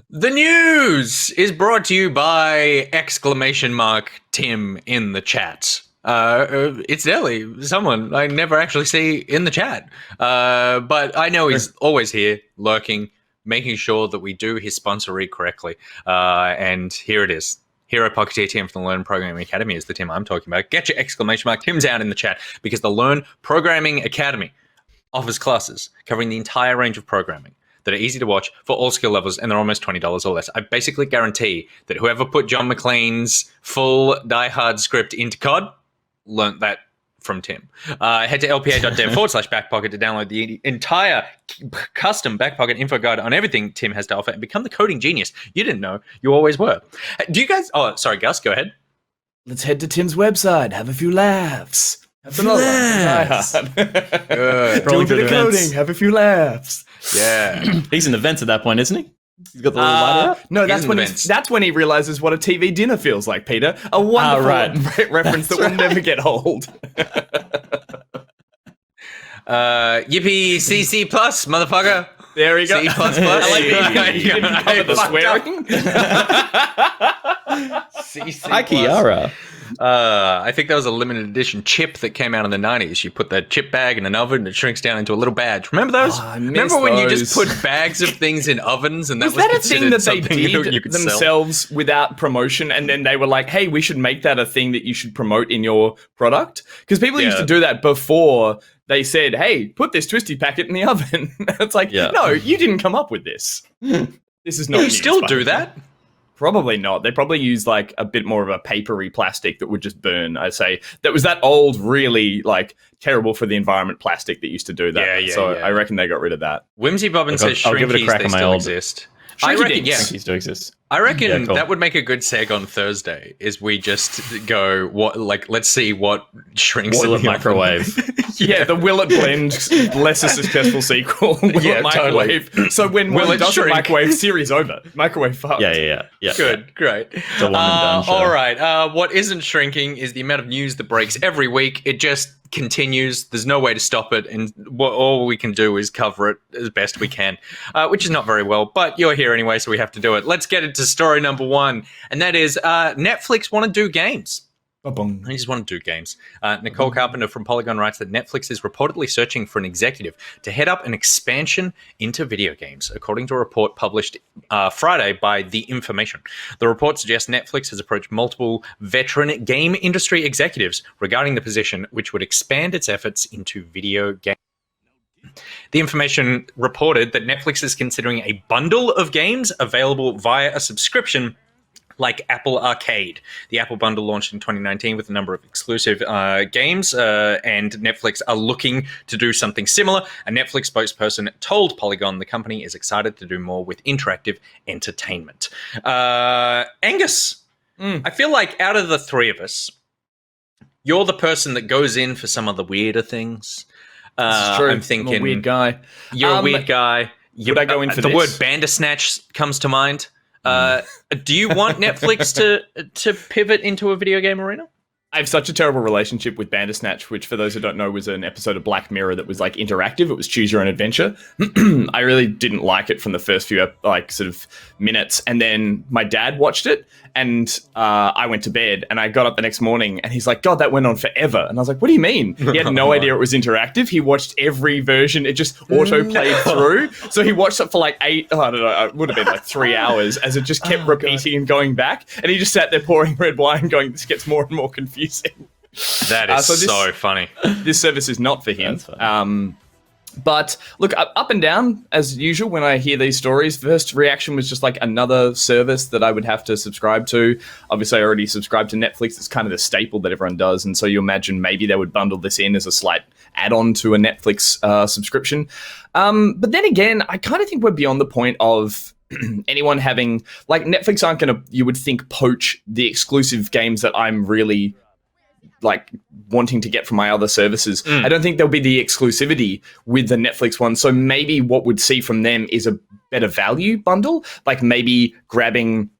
The news is brought to you by ! Tim in the chat. It's Nelly, someone I never actually see in the chat. But I know he's always here, lurking, making sure that we do his sponsory correctly. And here it is. Hero Pocketeer Tim from the Learn Programming Academy is the Tim I'm talking about. Get your ! Tim down in the chat, because the Learn Programming Academy offers classes covering the entire range of programming that are easy to watch for all skill levels, and they're almost $20 or less. I basically guarantee that whoever put John McClane's full Die Hard script into COD learnt that from Tim. Head to lpa.dev/backpocket to download the entire custom backpocket info guide on everything Tim has to offer and become the coding genius you didn't know you always were. Do you guys... Oh, sorry, Gus, go ahead. Let's head to Tim's website, have a few laughs. Have some laughs. Do a bit of coding, have a few laughs. Yeah. He's in events at that point, isn't he? He's got the little lighter up? No, that's when he realizes what a TV dinner feels like, Peter. A wonderful reference that will never get old. Yippee CC plus, motherfucker. There we go. C++. I like that you didn't cover the swearing. CC+. Hi, Kiara. I think that was a limited edition chip that came out in the 90s. You put the chip bag in an oven and it shrinks down into a little badge. Remember those? Remember when you just put bags of things in ovens and that was a thing that they did themselves sell? Without promotion, and then they were like, hey, we should make that a thing that you should promote in your product? Because people used to do that before they said, hey, put this twisty packet in the oven. It's like, no, you didn't come up with this. This is not you still do that? Probably not. They probably use like a bit more of a papery plastic that would just burn. I'd say that was that old, really like terrible for the environment plastic that used to do that. I reckon they got rid of that. Whimsy Bobbin says I'll give it a crack they on my still old exist. I reckon, Shrinkies do exist. I reckon cool. that would make a good seg on Thursday. Is we just go let's see what shrinks Will in it the microwave? The Will It Blend, less a successful sequel. Will it microwave? Totally. So when Will it doesn't microwave, series over. Microwave fucked. Yeah. Good, great. It's a one and done show. All right. What isn't shrinking is the amount of news that breaks every week. It just continues. There's no way to stop it, and all we can do is cover it as best we can, which is not very well, but you're here anyway, so we have to do it. Let's get into story number one, and that is Netflix want to do games. They just want to do games. Nicole Carpenter from Polygon writes that Netflix is reportedly searching for an executive to head up an expansion into video games, according to a report published Friday by The Information. The report suggests Netflix has approached multiple veteran game industry executives regarding the position, which would expand its efforts into video games. The Information reported that Netflix is considering a bundle of games available via a subscription like Apple Arcade. The Apple Bundle launched in 2019 with a number of exclusive games, and Netflix are looking to do something similar. A Netflix spokesperson told Polygon the company is excited to do more with interactive entertainment. Angus, I feel like out of the three of us, you're the person that goes in for some of the weirder things. This is true. I'm thinking... I'm a weird guy. You're a weird guy. Would I go in for the this? word Bandersnatch comes to mind. Do you want Netflix to pivot into a video game arena? I have such a terrible relationship with Bandersnatch, which for those who don't know was an episode of Black Mirror that was like interactive. It was choose your own adventure. I really didn't like it from the first few sort of minutes. And then my dad watched it and I went to bed and I got up the next morning and he's like, God, that went on forever. And I was like, what do you mean? He had no idea it was interactive. He watched every version. It just auto played through. So he watched it for like it would have been like 3 hours as it just kept repeating and going back. And he just sat there pouring red wine going, this gets more and more confusing. That is so funny. This service is not for him. But look, up and down as usual when I hear these stories. First reaction was just like another service that I would have to subscribe to. Obviously, I already subscribe to Netflix. It's kind of the staple that everyone does. And so you imagine maybe they would bundle this in as a slight add-on to a Netflix subscription. But then again, I kind of think we're beyond the point of anyone having... Like, Netflix aren't going to, you would think, poach the exclusive games that I'm really... like wanting to get from my other services. I don't think there'll be the exclusivity with the Netflix one. So maybe what we'd see from them is a better value bundle, like maybe grabbing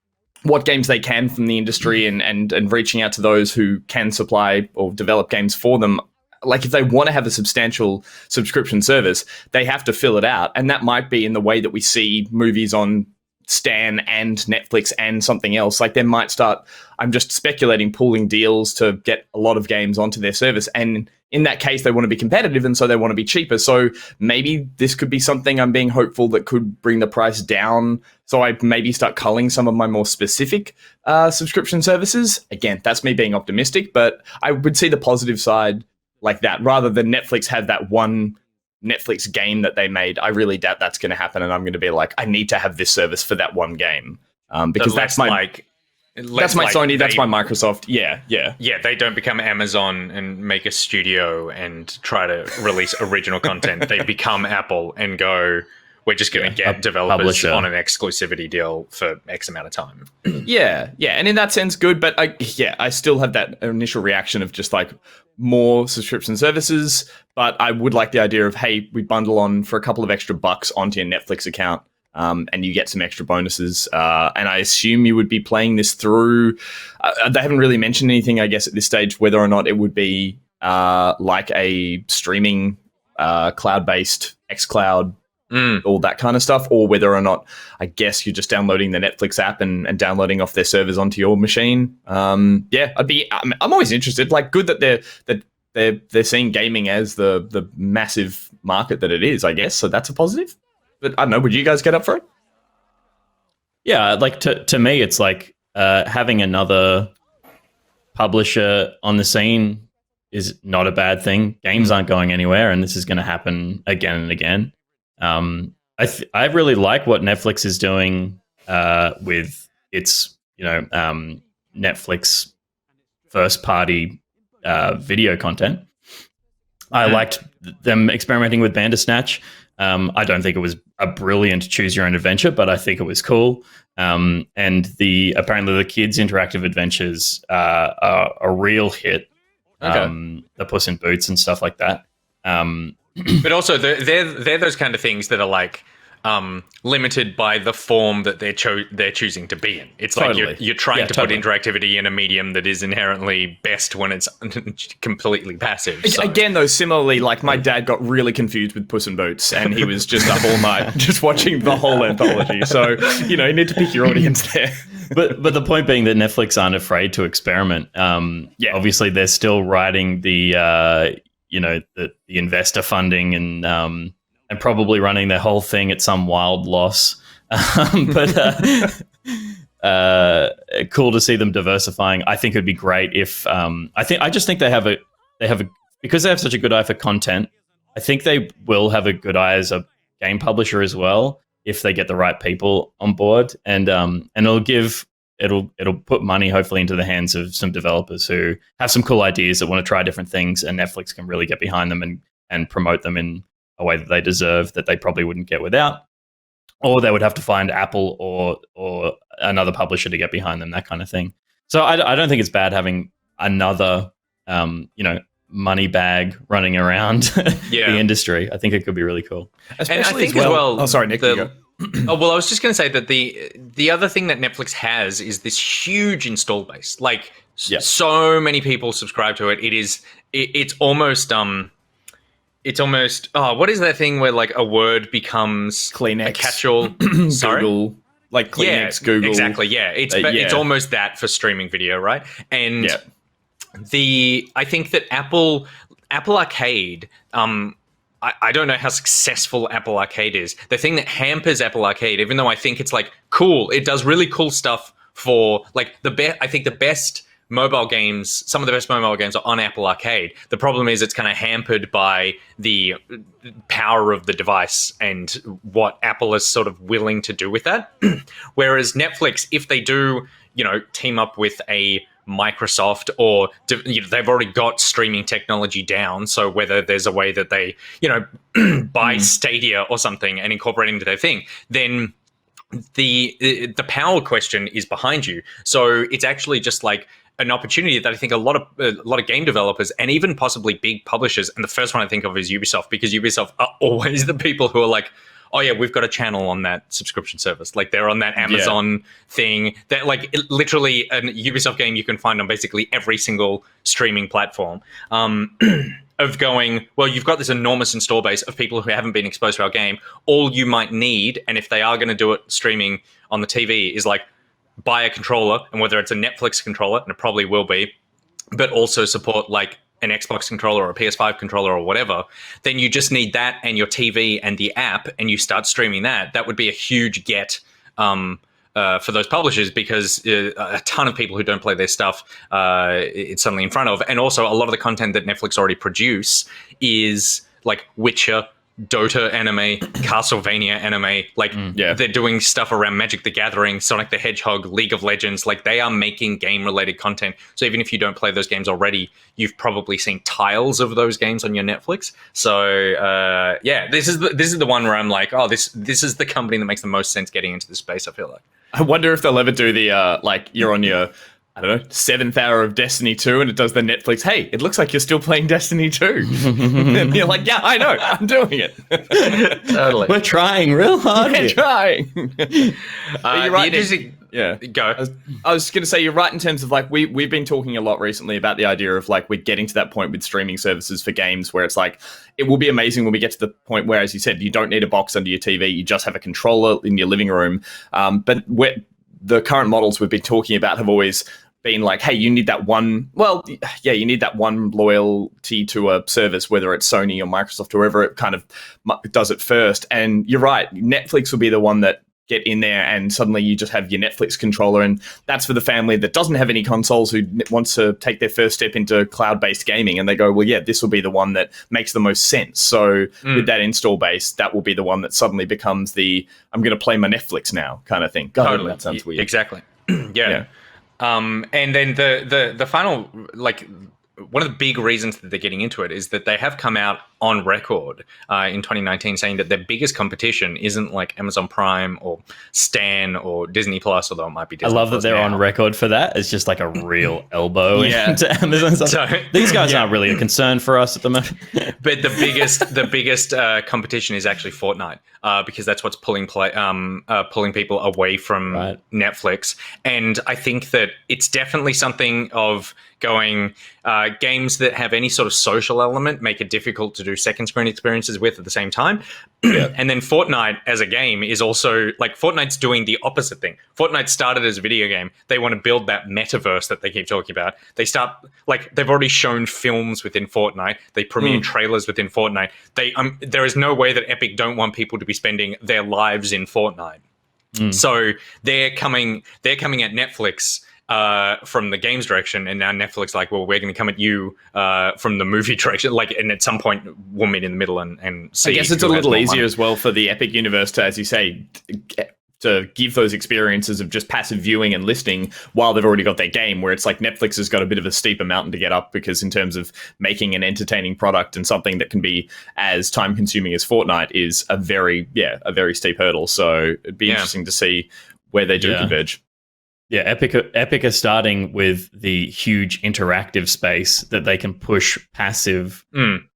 what games they can from the industry and reaching out to those who can supply or develop games for them like if they want to have a substantial subscription service, they have to fill it out. And that might be in the way that we see movies on Stan and Netflix and something else. Like they might start, I'm just speculating, pooling deals to get a lot of games onto their service. And in that case, they want to be competitive, and so they want to be cheaper. So maybe this could be something, I'm being hopeful, that could bring the price down. So I maybe start culling some of my more specific subscription services. Again, that's me being optimistic, but I would see the positive side like that, rather than Netflix have that one Netflix game that they made. I really doubt that's going to happen, and I'm going to be like, I need to have this service for that one game, because that's my Sony, that's my Microsoft. Yeah. They don't become Amazon and make a studio and try to release original content. They become Apple and go, we're just going to get developers publisher on an exclusivity deal for X amount of time. Yeah. And in that sense, good. But I still have that initial reaction of just like more subscription services. But I would like the idea of, hey, we bundle on for a couple of extra bucks onto your Netflix account, and you get some extra bonuses. And I assume you would be playing this through. They haven't really mentioned anything, I guess, at this stage, whether or not it would be like a streaming cloud-based xCloud, all that kind of stuff, or whether or not, I guess, you're just downloading the Netflix app and downloading off their servers onto your machine. I'm always interested. Like, good that they're seeing gaming as the massive market that it is, I guess. So that's a positive. But I don't know, would you guys get up for it? Yeah, like to me, it's like having another publisher on the scene is not a bad thing. Games aren't going anywhere, and this is going to happen again and again. I really like what Netflix is doing with its Netflix first party video content. I liked them experimenting with Bandersnatch. I don't think it was a brilliant choose your own adventure, but I think it was cool. And apparently the kids' interactive adventures are a real hit. Okay. The Puss in Boots and stuff like that. But also, they're those kind of things that are like limited by the form that they're choosing to be in. It's totally. Like you're trying to put interactivity in a medium that is inherently best when it's completely passive. So. Again, though, similarly, like my dad got really confused with Puss in Boots, and he was just up all night just watching the whole anthology. So you need to pick your audience there. But the point being that Netflix aren't afraid to experiment. Obviously, they're still riding the investor funding and probably running their whole thing at some wild loss. But cool to see them diversifying. I think it'd be great if I just think they have because they have such a good eye for content. I think they will have a good eye as a game publisher as well if they get the right people on board, and it'll put money hopefully into the hands of some developers who have some cool ideas that want to try different things, and Netflix can really get behind them and promote them in a way that they deserve, that they probably wouldn't get without, or they would have to find Apple or another publisher to get behind them, that kind of thing. So I don't think it's bad having another money bag running around the industry. I think it could be really cool. Especially and I think as well. Oh, sorry, Nick. I was just going to say that the other thing that Netflix has is this huge install base. Like so many people subscribe to it. It's almost what is that thing where like a word becomes Kleenex, a catch-all? Sorry? Google, like Kleenex, Google. Exactly. Yeah, it's almost that for streaming video, right? And I think that Apple Arcade. I don't know how successful Apple Arcade is. The thing that hampers Apple Arcade, even though I think it's like cool, it does really cool stuff for like I think the best mobile games, some of the best mobile games are on Apple Arcade. The problem is it's kind of hampered by the power of the device and what Apple is sort of willing to do with that. Whereas Netflix, if they do, team up with a Microsoft or they've already got streaming technology down, so whether there's a way that they buy Stadia or something and incorporate it into their thing, then the power question is behind you. So it's actually just like an opportunity that I think a lot of game developers and even possibly big publishers, and the first one I think of is Ubisoft, because Ubisoft are always the people who are like, oh yeah, we've got a channel on that subscription service. Like they're on that Amazon thing that like literally a Ubisoft game you can find on basically every single streaming platform. Of going, well, you've got this enormous install base of people who haven't been exposed to our game. All you might need, and if they are going to do it streaming on the TV, is like buy a controller, and whether it's a Netflix controller, and it probably will be, but also support like an Xbox controller or a PS5 controller or whatever, then you just need that and your TV and the app, and you start streaming that. That would be a huge get for those publishers, because a ton of people who don't play their stuff, it's suddenly in front of. And also a lot of the content that Netflix already produce is like Witcher, Dota anime, Castlevania anime. Like they're doing stuff around Magic the Gathering, Sonic the Hedgehog, League of Legends. Like they are making game related content. So even if you don't play those games already, you've probably seen tiles of those games on your Netflix. So this is the one where I'm like, oh, this is the company that makes the most sense getting into this space, I feel like. I wonder if they'll ever do the like you're on your, I don't know, 7th hour of Destiny 2 and it does the Netflix, hey, it looks like you're still playing Destiny 2. And you're like, yeah, I know, I'm doing it. Totally. We're trying real hard. We're trying. You're right. Yeah, go. I was going to say, you're right in terms of like, we've been talking a lot recently about the idea of like, we're getting to that point with streaming services for games where it's like, it will be amazing when we get to the point where, as you said, you don't need a box under your TV, you just have a controller in your living room. But the current models we've been talking about have always been like, hey, you need that one, you need that one loyalty to a service, whether it's Sony or Microsoft or whoever it kind of does it first. And you're right, Netflix will be the one that get in there and suddenly you just have your Netflix controller, and that's for the family that doesn't have any consoles who wants to take their first step into cloud-based gaming, and they go, well, yeah, this will be the one that makes the most sense. So with that install base, that will be the one that suddenly becomes the I'm going to play my Netflix now kind of thing. Totally. That sounds weird. Exactly. Yeah. And then the final, like, one of the big reasons that they're getting into it is that they have come out on record in 2019 saying that their biggest competition isn't like Amazon Prime or Stan or Disney Plus, although it might be Disney I love Plus that they're now. on record for that. It's just like a real elbow into Amazon. So, these guys aren't really a concern for us at the moment. But the biggest competition is actually Fortnite, because that's what's pulling people away from Netflix. And I think that it's definitely something of going, games that have any sort of social element make it difficult to do second screen experiences with at the same time. And then Fortnite as a game is also like, Fortnite's doing the opposite thing. Fortnite started as a video game. They want to build that metaverse that they keep talking about. They start, like, they've already shown films within Fortnite. They premiere trailers within Fortnite. There is no way that Epic don't want people to be spending their lives in Fortnite. So they're coming at Netflix from the games direction, and now Netflix like, well, we're going to come at you from the movie direction. Like, and at some point we'll meet in the middle and see. I guess it's a little easier as well for the Epic universe to, as you say, to give those experiences of just passive viewing and listening while they've already got their game, where it's like Netflix has got a bit of a steeper mountain to get up, because in terms of making an entertaining product and something that can be as time consuming as Fortnite is a very steep hurdle. So it'd be interesting to see where they do converge. Yeah, Epic are starting with the huge interactive space that they can push passive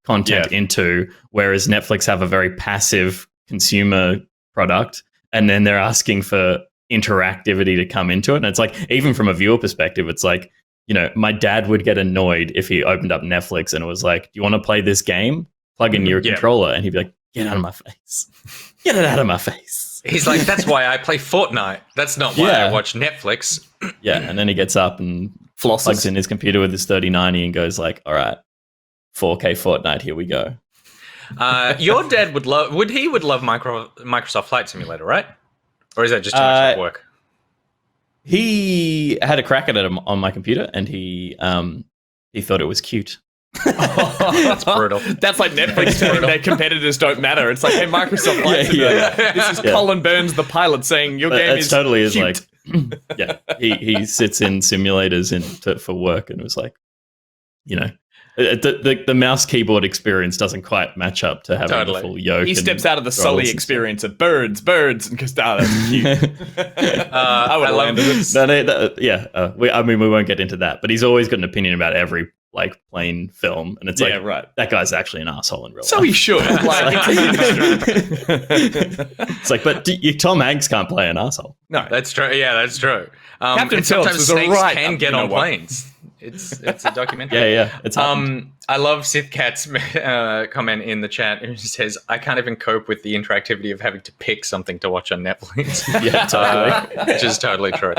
content into, whereas Netflix have a very passive consumer product, and then they're asking for interactivity to come into it. And it's like, even from a viewer perspective, it's like, you know, my dad would get annoyed if he opened up Netflix and it was like, do you want to play this game? Plug in your controller. And he'd be like, get out of my face. Get it out of my face. He's like, that's why I play Fortnite. That's not why I watch Netflix. And then he gets up and plugs in his computer with his 3090 and goes like, all right, 4K Fortnite, here we go. Your dad would love Microsoft Flight Simulator, right? Or is that just too much work? He had a crack at it on my computer, and he thought it was cute. That's brutal. That's like Netflix telling their competitors don't matter. It's like, hey, Microsoft Flight Simulator. This is Colin Burns, the pilot, saying your game is totally is cute. Like, he sits in simulators for work, and it was like, you know, the mouse keyboard experience doesn't quite match up to having the full yoke. He steps out of the Sully experience of birds, and goes, that's cute. I would have landed it. I mean, we won't get into that, but he's always got an opinion about every like plain film, and it's Yeah, like, right. that guy's actually an asshole in real So life. he should. Like, It's like, but Tom Hanks can't play an asshole. no, That's true. Yeah, that's true. Captain and Phillips sometimes was a snakes right- can get you know on what? planes. It's a documentary. Yeah, it's happened. I love Sith Cat's comment in the chat. Who says, "I can't even cope with the interactivity of having to pick something to watch on Netflix." Yeah, totally. Which is totally true.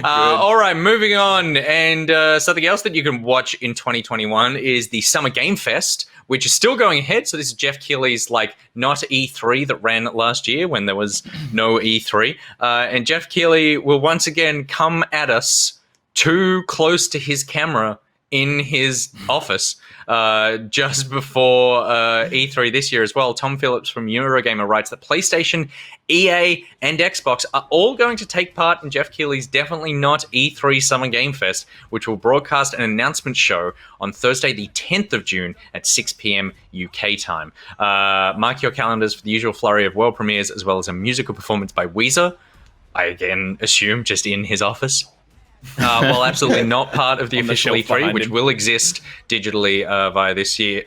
All right, moving on. And something else that you can watch in 2021 is the Summer Game Fest, which is still going ahead. So this is Jeff Keighley's not E3 that ran last year when there was no E3. And Jeff Keighley will once again come at us too close to his camera in his office just before E3 this year as well. Tom Phillips from Eurogamer writes that PlayStation, EA, and Xbox are all going to take part in Jeff Keighley's Definitely Not E3 Summer Game Fest, which will broadcast an announcement show on Thursday, the 10th of June at 6 p.m. UK time. Mark your calendars for the usual flurry of world premieres, as well as a musical performance by Weezer. I again assume just in his office. Well, absolutely not part of the official shelf E3, behind which him. will exist digitally via this year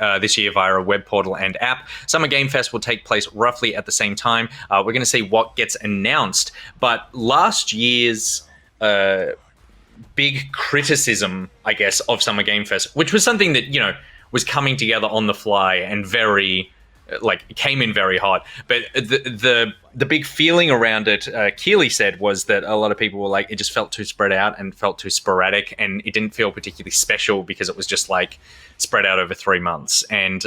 via a web portal and app. Summer Game Fest will take place roughly at the same time. We're going to see what gets announced, but last year's big criticism, I guess, of Summer Game Fest, which was something that was coming together on the fly and very came in very hot, but the big feeling around it, Keighley said, was that a lot of people were it just felt too spread out and felt too sporadic, and it didn't feel particularly special because it was just spread out over 3 months. And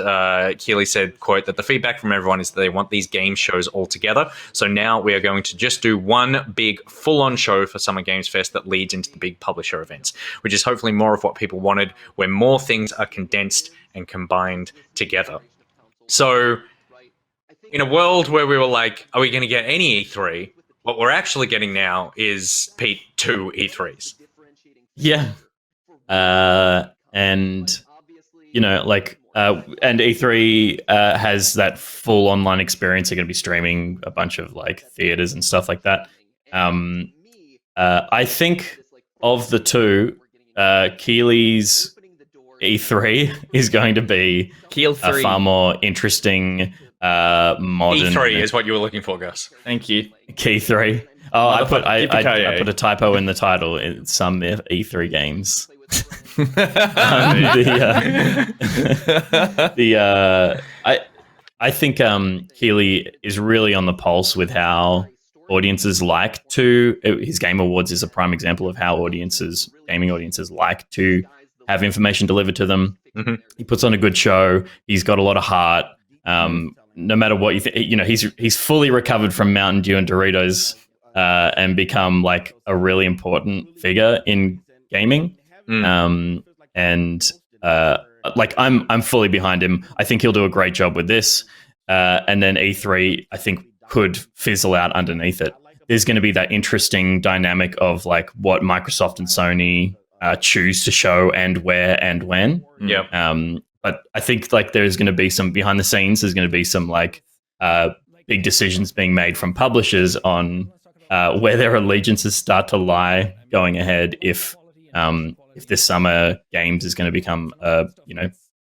Keighley said, quote, that the feedback from everyone is that they want these game shows all together. So now we are going to just do one big full-on show for Summer Games Fest that leads into the big publisher events, which is hopefully more of what people wanted, where more things are condensed and combined together. So in a world where we were are we going to get any E3? What we're actually getting now is, Pete, 2 E3s. Yeah. And E3 has that full online experience. They're going to be streaming a bunch of theaters and stuff like that. I think of the two, Keighley's E3 is going to be Keel a 3. far more interesting, modern E3 is what you were looking for, Gus. Thank you. Key 3. Oh, I put Yippee-ki-yay. I put a typo in the title. In some E3 games. I think Keighley is really on the pulse with how audiences like to. His Game Awards is a prime example of how gaming audiences like to have information delivered to them. Mm-hmm. He puts on a good show. He's got a lot of heart. No matter what you think, he's fully recovered from Mountain Dew and Doritos and become a really important figure in gaming. I'm fully behind him. I think he'll do a great job with this. And then E3, I think, could fizzle out underneath it. There's going to be that interesting dynamic of what Microsoft and Sony choose to show and where and when. Yeah. But I think there's going to be some behind the scenes. There's going to be some big decisions being made from publishers on where their allegiances start to lie going ahead. If this summer games is going to become a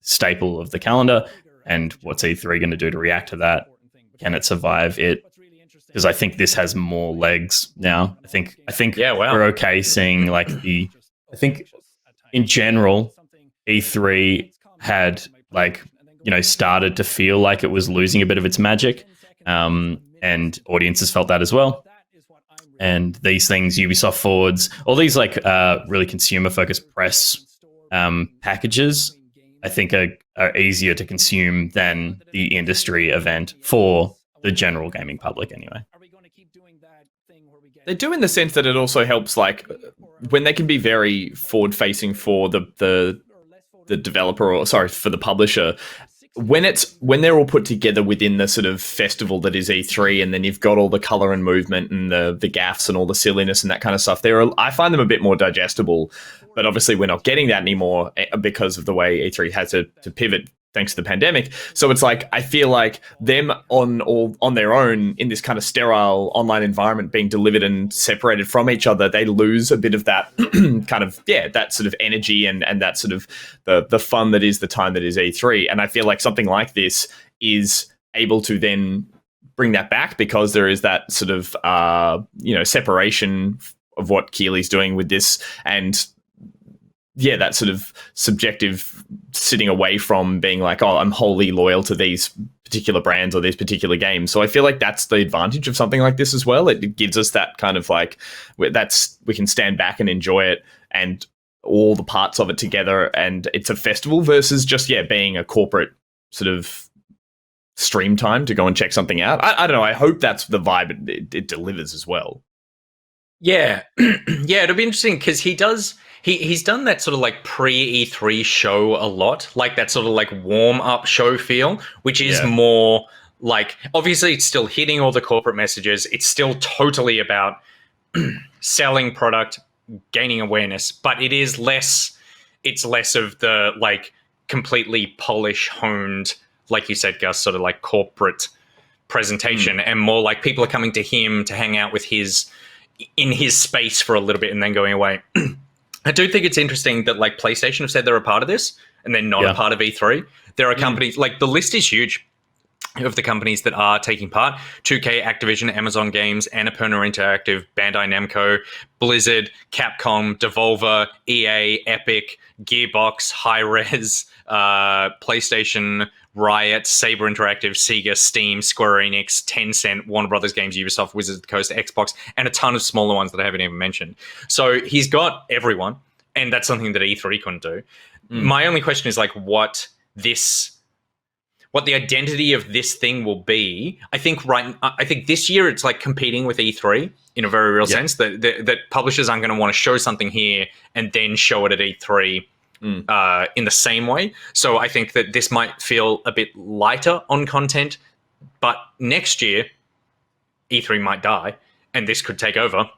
staple of the calendar, and what's E3 going to do to react to that? Can it survive it? Because I think this has more legs now. I think Yeah, wow. we're okay seeing I think in general, E3 had started to feel like it was losing a bit of its magic, and audiences felt that as well. And these things, Ubisoft Forwards, all these really consumer focused press packages, I think are easier to consume than the industry event for the general gaming public anyway. They do in the sense that it also helps, when they can be very forward-facing for the developer, or for the publisher. When they're all put together within the sort of festival that is E3, and then you've got all the color and movement and the gaffes and all the silliness and that kind of stuff, I find them a bit more digestible. But obviously, we're not getting that anymore because of the way E3 had to pivot thanks to the pandemic. So it's like I feel like them on their own in this kind of sterile online environment being delivered and separated from each other, they lose a bit of that kind of that sort of energy and that sort of the fun that is the time that is E3. And I feel like something like this is able to then bring that back because there is that sort of separation of what Keely's doing with this and that sort of subjective sitting away from being like, oh, I'm wholly loyal to these particular brands or these particular games. So I feel like that's the advantage of something like this as well. It gives us that kind of like we can stand back and enjoy it and all the parts of it together. And it's a festival versus just being a corporate sort of stream time to go and check something out. I don't know. I hope that's the vibe it delivers as well. Yeah, yeah, it'll be interesting because he's done that sort of like pre-E3 show a lot, like that sort of like warm-up show feel, which is more like, obviously it's still hitting all the corporate messages. It's still totally about selling product, gaining awareness, but it's less of the like completely honed, like you said, Gus, sort of like corporate presentation and more like people are coming to him to hang out with in his space for a little bit and then going away. I do think it's interesting that like PlayStation have said they're a part of this and they're not a part of E3. There are companies, like the list is huge of the companies that are taking part. 2K, Activision, Amazon Games, Annapurna Interactive, Bandai Namco, Blizzard, Capcom, Devolver, EA, Epic, Gearbox, Hi-Rez, PlayStation, Riot, Saber Interactive, Sega, Steam, Square Enix, Tencent, Warner Brothers Games, Ubisoft, Wizards of the Coast, Xbox, and a ton of smaller ones that I haven't even mentioned. So he's got everyone, and that's something that E3 couldn't do. My only question is like what the identity of this thing will be. I think this year it's like competing with E3 in a very real sense that publishers aren't going to want to show something here and then show it at E3 in the same way. So I think that this might feel a bit lighter on content, but next year E3 might die and this could take over.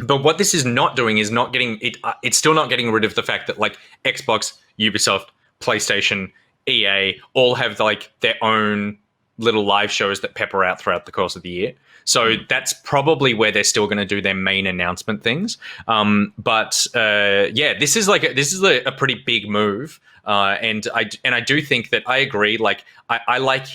But what this is not doing is not getting it. It's still not getting rid of the fact that like Xbox, Ubisoft, PlayStation, EA all have like their own little live shows that pepper out throughout the course of the year. So that's probably where they're still going to do their main announcement things. But this is a pretty big move. And I do think that I agree. Like I like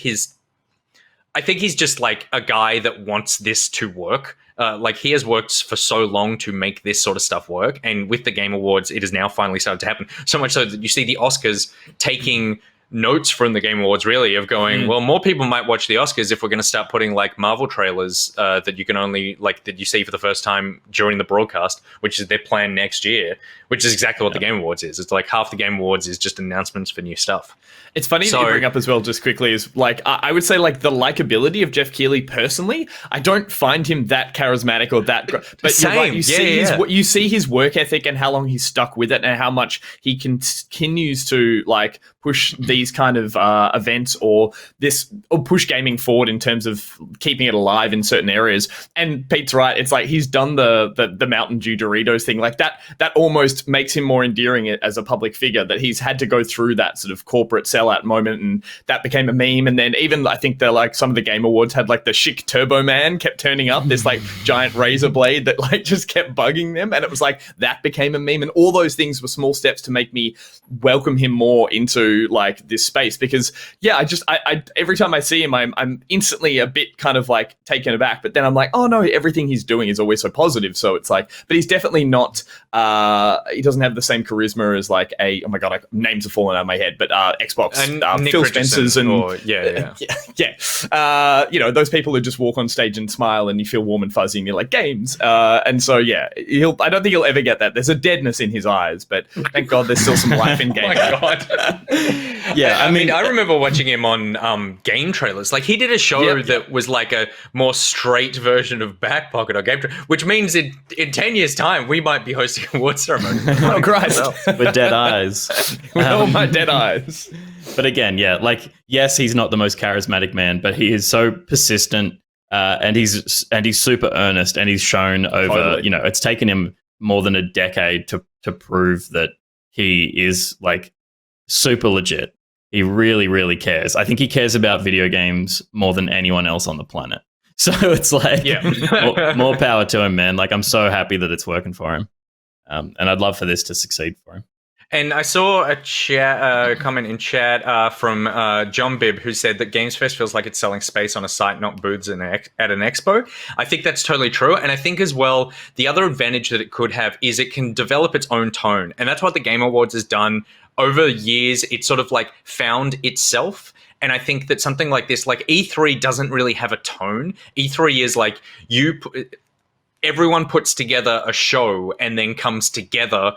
I think he's just like a guy that wants this to work. Like he has worked for so long to make this sort of stuff work. And with the Game Awards, it has now finally started to happen. So much so that you see the Oscars taking notes from the Game Awards, really, of going, well, more people might watch the Oscars if we're going to start putting like Marvel trailers that you can only like that you see for the first time during the broadcast, which is their plan next year, which is exactly what the Game Awards is. It's like half the Game Awards is just announcements for new stuff. It's funny that you bring up as well, just quickly, is like I would say like the likability of Jeff Keighley personally. I don't find him that charismatic or that, but Same. You're right, you see his work ethic and how long he's stuck with it and how much he continues to like push these kind of events or push gaming forward in terms of keeping it alive in certain areas. And Pete's right; it's like he's done the Mountain Dew Doritos thing, like that. That almost makes him more endearing as a public figure. That he's had to go through that sort of corporate sellout moment, and that became a meme. And then even I think some of the Game Awards had like the Chic Turbo Man kept turning up, this like giant razor blade that like just kept bugging them, and it was like that became a meme. And all those things were small steps to make me welcome him more into like this space, because I every time I see him I'm instantly a bit kind of like taken aback, but then I'm like, oh no, everything he's doing is always so positive. So it's like, but he's definitely not he doesn't have the same charisma as like oh my god, names are falling out of my head, but Xbox and Phil Spencer's and those people who just walk on stage and smile and you feel warm and fuzzy and you're like games, and so I don't think he'll ever get that. There's a deadness in his eyes, but thank god there's still some life in game. Oh my god. I mean, I remember watching him on game trailers. Like he did a show that was like a more straight version of Back Pocket or Game Trailer, which means in 10 years' time we might be hosting a award ceremony. Oh Christ! With dead eyes. With all my dead eyes. But again, like yes, he's not the most charismatic man, but he is so persistent, and he's super earnest, and he's shown over. Totally. It's taken him more than a decade to prove that he is like super legit. He really, really cares. I think he cares about video games more than anyone else on the planet. So it's like, more power to him, man. Like, I'm so happy that it's working for him. And I'd love for this to succeed for him. And I saw a comment in chat from John Bibb, who said that Games Fest feels like it's selling space on a site, not booths at an expo. I think that's totally true. And I think as well, the other advantage that it could have is it can develop its own tone. And that's what the Game Awards has done over years. It's sort of like found itself. And I think that something like this, like E3 doesn't really have a tone. E3 is like everyone puts together a show and then comes together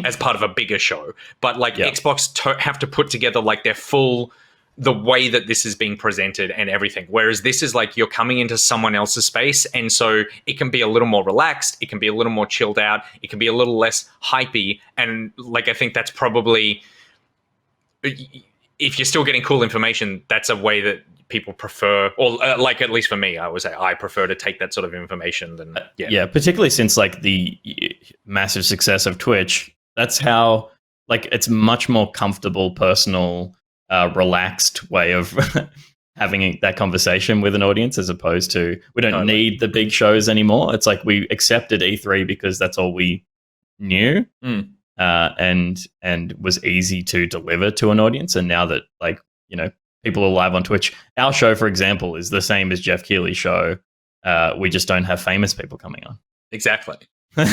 as part of a bigger show. But like Xbox have to put together like the way that this is being presented and everything. Whereas this is like you're coming into someone else's space. And so it can be a little more relaxed. It can be a little more chilled out. It can be a little less hypey. And like, I think that's probably, if you're still getting cool information, that's a way that people prefer, or like, at least for me, I would say I prefer to take that sort of information than particularly since like the massive success of Twitch. That's how, like, it's much more comfortable, personal, relaxed way of having that conversation with an audience, as opposed to, we don't need the big shows anymore. It's like we accepted E3 because that's all we knew, and was easy to deliver to an audience. And now that, like, you know, people are live on Twitch, our show, for example, is the same as Jeff Keighley's show. We just don't have famous people coming on. Exactly. But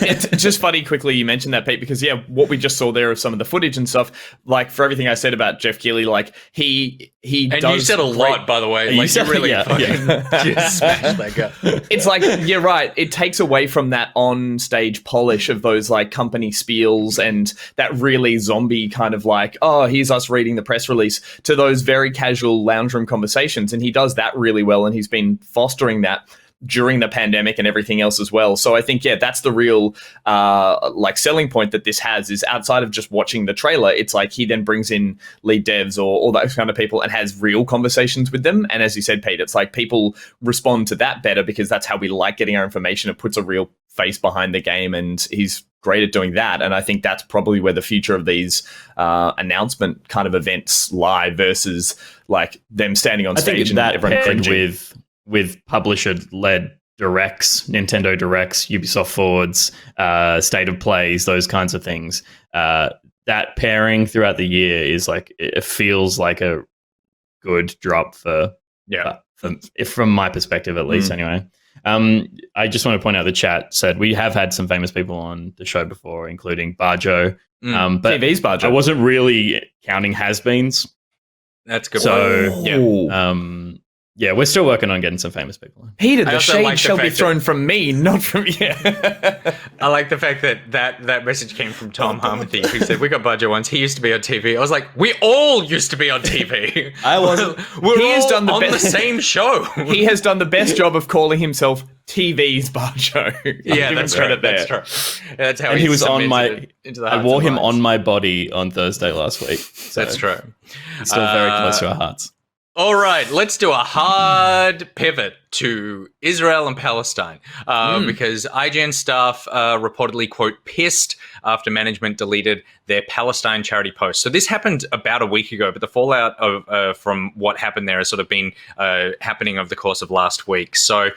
it's just funny, quickly, you mentioned that, Pete, because what we just saw there of some of the footage and stuff, like, for everything I said about Jeff Keighley, like, he and does, you said a lot, by the way, like, you really fucking just smashed that guy. It's like, you're right, it takes away from that on stage polish of those like company spiels and that really zombie kind of like, oh, here's us reading the press release, to those very casual lounge room conversations. And he does that really well, and he's been fostering that during the pandemic and everything else as well. So I think, that's the real like selling point that this has, is outside of just watching the trailer. It's like he then brings in lead devs or all those kind of people and has real conversations with them. And as you said, Pete, it's like people respond to that better because that's how we like getting our information. It puts a real face behind the game, and he's great at doing that. And I think that's probably where the future of these announcement kind of events lie, versus like them standing on stage and that everyone cringing. With publisher-led directs, Nintendo Directs, Ubisoft Forwards, State of Plays, those kinds of things. That pairing throughout the year is like, it feels like a good drop from my perspective, at least, anyway. I just want to point out, the chat said we have had some famous people on the show before, including Barjo. But TV's Barjo. I wasn't really counting has-beens. That's good. So, yeah, we're still working on getting some famous people. Peter, the shade shall be thrown from me, not from you. I like the fact that message came from Tom Harmony, who said, we got Budget once. He used to be on TV. I was like, we all used to be on TV. I wasn't. We're on the same show. He has done the best job of calling himself TV's Barjo. Yeah, that's true. That's true. That's how he was on my. I wore him on my body on Thursday last week. So that's true. It's still very close to our hearts. All right, let's do a hard pivot to Israel and Palestine, because IGN staff reportedly, quote, pissed after management deleted their Palestine charity post. So this happened about a week ago, but the fallout of from what happened there has sort of been happening over the course of last week. So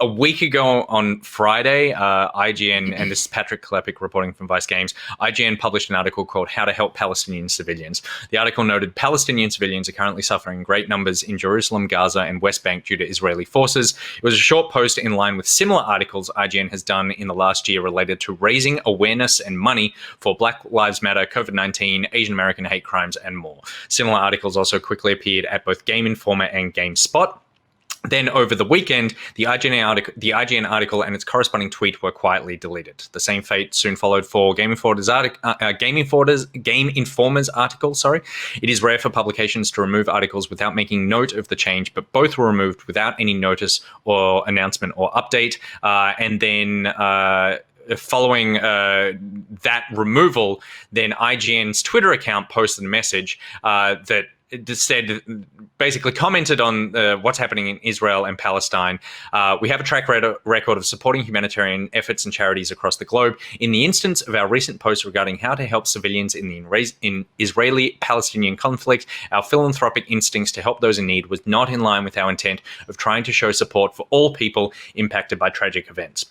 a week ago on Friday, IGN, and this is Patrick Klepek reporting from Vice Games, IGN published an article called How to Help Palestinian Civilians. The article noted Palestinian civilians are currently suffering great numbers in Jerusalem, Gaza, and West Bank due to Israeli forces. It was a short post in line with similar articles IGN has done in the last year related to raising awareness and money for Black Lives Matter, COVID-19, Asian American hate crimes, and more. Similar articles also quickly appeared at both Game Informer and GameSpot. Then over the weekend, the IGN article and its corresponding tweet were quietly deleted. The same fate soon followed for Game Informer's article. It is rare for publications to remove articles without making note of the change, but both were removed without any notice or announcement or update. And then following that removal, then IGN's Twitter account posted a message that just said, basically commented on what's happening in Israel and Palestine. We have a track record of supporting humanitarian efforts and charities across the globe. In the instance of our recent post regarding how to help civilians in the Israeli-Palestinian conflict, our philanthropic instincts to help those in need was not in line with our intent of trying to show support for all people impacted by tragic events.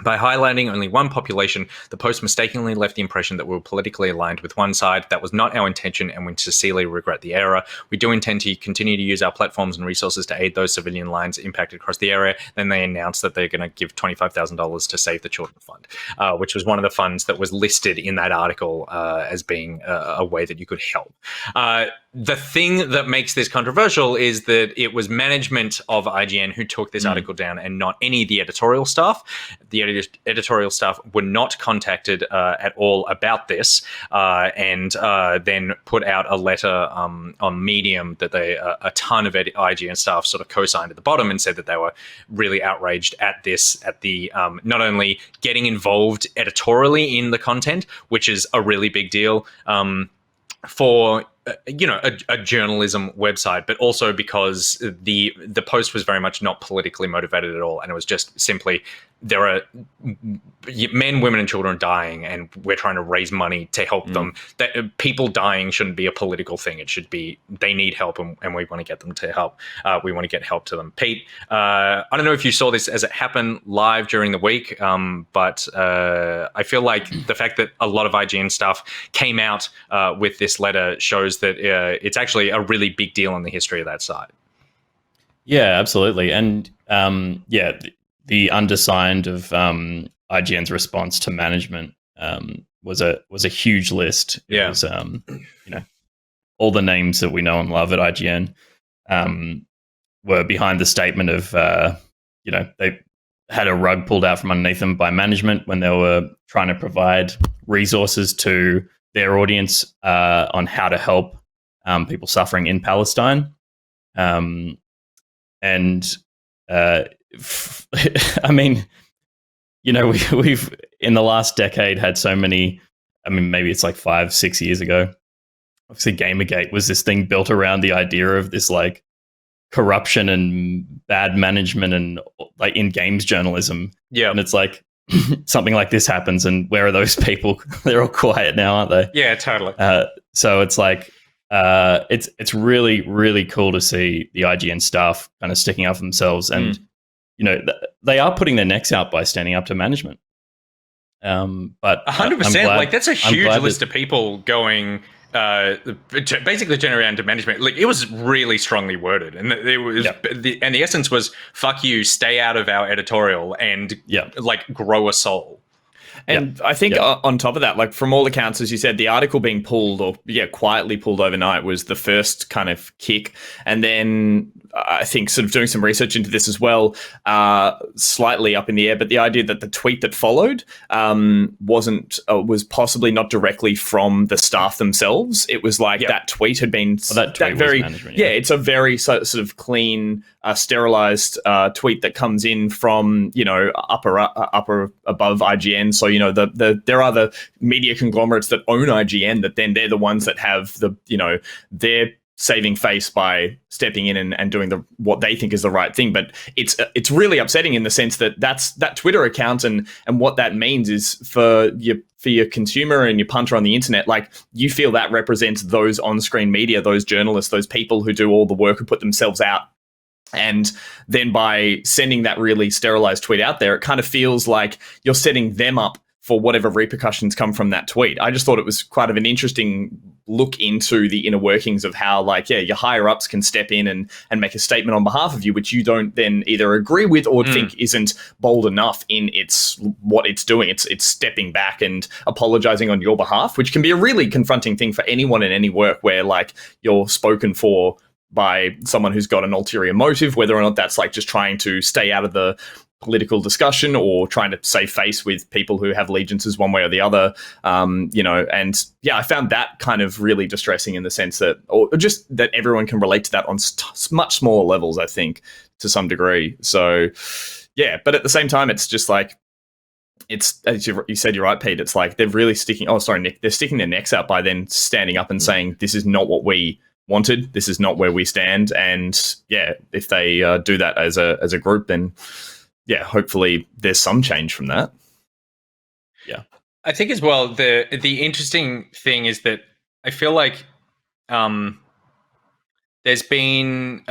By highlighting only one population, the post mistakenly left the impression that we were politically aligned with one side. That was not our intention, and we sincerely regret the error. We do intend to continue to use our platforms and resources to aid those civilian lines impacted across the area. Then they announced that they're going to give $25,000 to Save the Children Fund, which was one of the funds that was listed in that article as being a way that you could help. The thing that makes this controversial is that it was management of IGN who took this article down and not any of the editorial staff. The editorial staff were not contacted at all about this, and then put out a letter on Medium that a ton of IGN staff sort of co-signed at the bottom and said that they were really outraged at this, at the not only getting involved editorially in the content, which is a really big deal for a journalism website, but also because the post was very much not politically motivated at all, and it was just simply there are men, women, and children dying, and we're trying to raise money to help them. That people dying shouldn't be a political thing. It should be they need help, and we want to get them to help. We want to get help to them. Pete, I don't know if you saw this as it happened live during the week, but I feel like the fact that a lot of IGN stuff came out with this letter shows that it's actually a really big deal in the history of that site. Yeah, absolutely. And the undersigned of IGN's response to management was a huge list. It was, all the names that we know and love at IGN were behind the statement of, they had a rug pulled out from underneath them by management when they were trying to provide resources to their audience on how to help people suffering in Palestine. I mean, we've in the last decade had so many. I mean, maybe it's like 5-6 years ago. Obviously, Gamergate was this thing built around the idea of this like corruption and bad management and like in games journalism. Yeah, and it's like something like this happens, and where are those people? They're all quiet now, aren't they? Yeah, totally. So it's like it's really, really cool to see the IGN staff kind of sticking up for themselves, and they are putting their necks out by standing up to management. But 100%, like that's a huge list of people going to basically turn around to management. Like it was really strongly worded, and it was the essence was "fuck you, stay out of our editorial," and like grow a soul. And I think on top of that, like from all accounts, as you said, the article being pulled or quietly pulled overnight was the first kind of kick. And then I think sort of doing some research into this as well, slightly up in the air, but the idea that the tweet that followed was possibly not directly from the staff themselves. It was like that tweet had been it's a very sort of clean, sterilized tweet that comes in from upper above IGN. So there are the media conglomerates that own IGN that then they're the ones that have their saving face by stepping in and doing what they think is the right thing. But it's really upsetting in the sense that that Twitter account and what that means is for your consumer and your punter on the internet, like you feel that represents those on-screen media, those journalists, those people who do all the work and put themselves out. And then by sending that really sterilized tweet out there, it kind of feels like you're setting them up for whatever repercussions come from that tweet. I just thought it was quite of an interesting look into the inner workings of how, your higher ups can step in and make a statement on behalf of you, which you don't then either agree with or think isn't bold enough in what it's doing. It's stepping back and apologizing on your behalf, which can be a really confronting thing for anyone in any work where you're spoken for by someone who's got an ulterior motive, whether or not that's just trying to stay out of the political discussion or trying to save face with people who have allegiances one way or the other, I found that kind of really distressing in the sense that, or just that everyone can relate to that on much smaller levels, I think, to some degree. So, but at the same time, it's just it's, as you said, you're right, Pete, it's they're really sticking, Nick, they're sticking their necks out by then standing up and saying, this is not what we wanted. This is not where we stand. And yeah, if they do that as a group, then yeah, hopefully there's some change from that. Yeah, I think as well the interesting thing is that I feel like there's been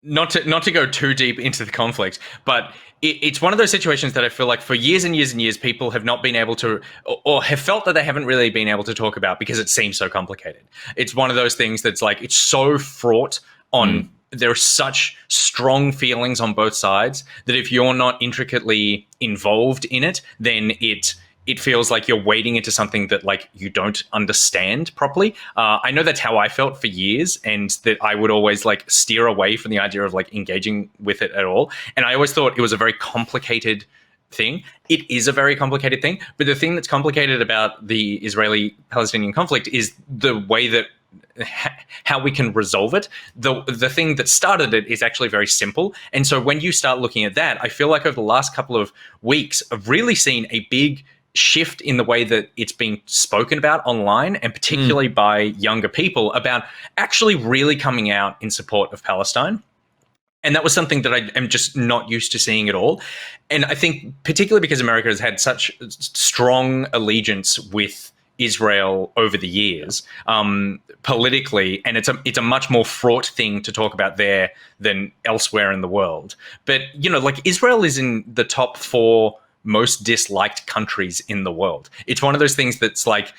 not to go too deep into the conflict, but it's one of those situations that I feel like for years and years and years, people have not been able to, or have felt that they haven't really been able to talk about because it seems so complicated. It's one of those things that's like, it's so fraught on, there are such strong feelings on both sides that if you're not intricately involved in it, then it feels like you're wading into something that like you don't understand properly. I know that's how I felt for years, and that I would always like steer away from the idea of like engaging with it at all. And I always thought it was a very complicated thing. It is a very complicated thing, but the thing that's complicated about the Israeli-Palestinian conflict is the way that how we can resolve it. The thing that started it is actually very simple. And so when you start looking at that, I feel like over the last couple of weeks, I've really seen a big shift in the way that it's being spoken about online, and particularly by younger people, about actually really coming out in support of Palestine. And that was something that I am just not used to seeing at all. And I think particularly because America has had such strong allegiance with Israel over the years, politically, and it's a much more fraught thing to talk about there than elsewhere in the world. But, you know, like Israel is in the top 4 most disliked countries in the world. It's one of those things that's like,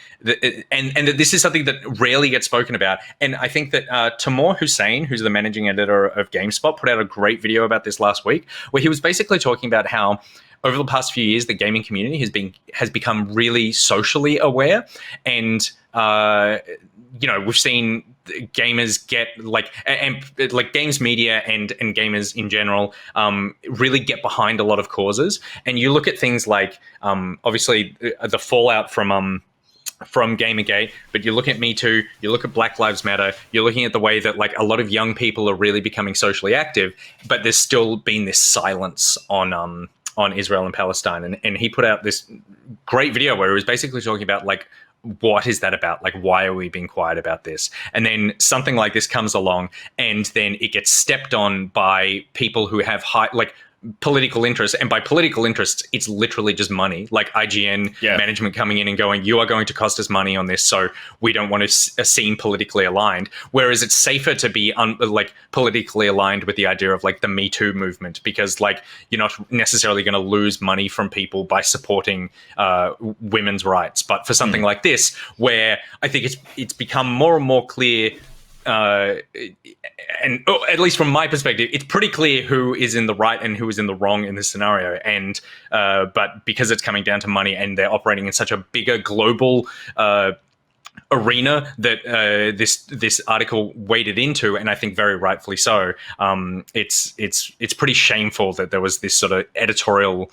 and this is something that rarely gets spoken about. And I think that Timur Hussein, who's the managing editor of GameSpot, put out a great video about this last week, where he was basically talking about how over the past few years, the gaming community has become really socially aware, and you know, we've seen gamers get and games media and gamers in general really get behind a lot of causes. And you look at things like obviously the fallout from Gamergate, but you look at Me Too, you look at Black Lives Matter, you're looking at the way that like a lot of young people are really becoming socially active, but there's still been this silence on Israel and Palestine. And he put out this great video where he was basically talking about like, what is that about? Like, why are we being quiet about this? And then something like this comes along, and then it gets stepped on by people who have high, like, political interests. And by political interests, it's literally just money. Like IGN management coming in and going, you are going to cost us money on this, so we don't want to seem politically aligned. Whereas it's safer to be politically aligned with the idea of like the Me Too movement, because like you're not necessarily going to lose money from people by supporting women's rights. But for something like this, where I think it's become more and more clear, and at least from my perspective, it's pretty clear who is in the right and who is in the wrong in this scenario. And but because it's coming down to money, and they're operating in such a bigger global arena that this article waded into, and I think very rightfully so. It's pretty shameful that there was this sort of editorial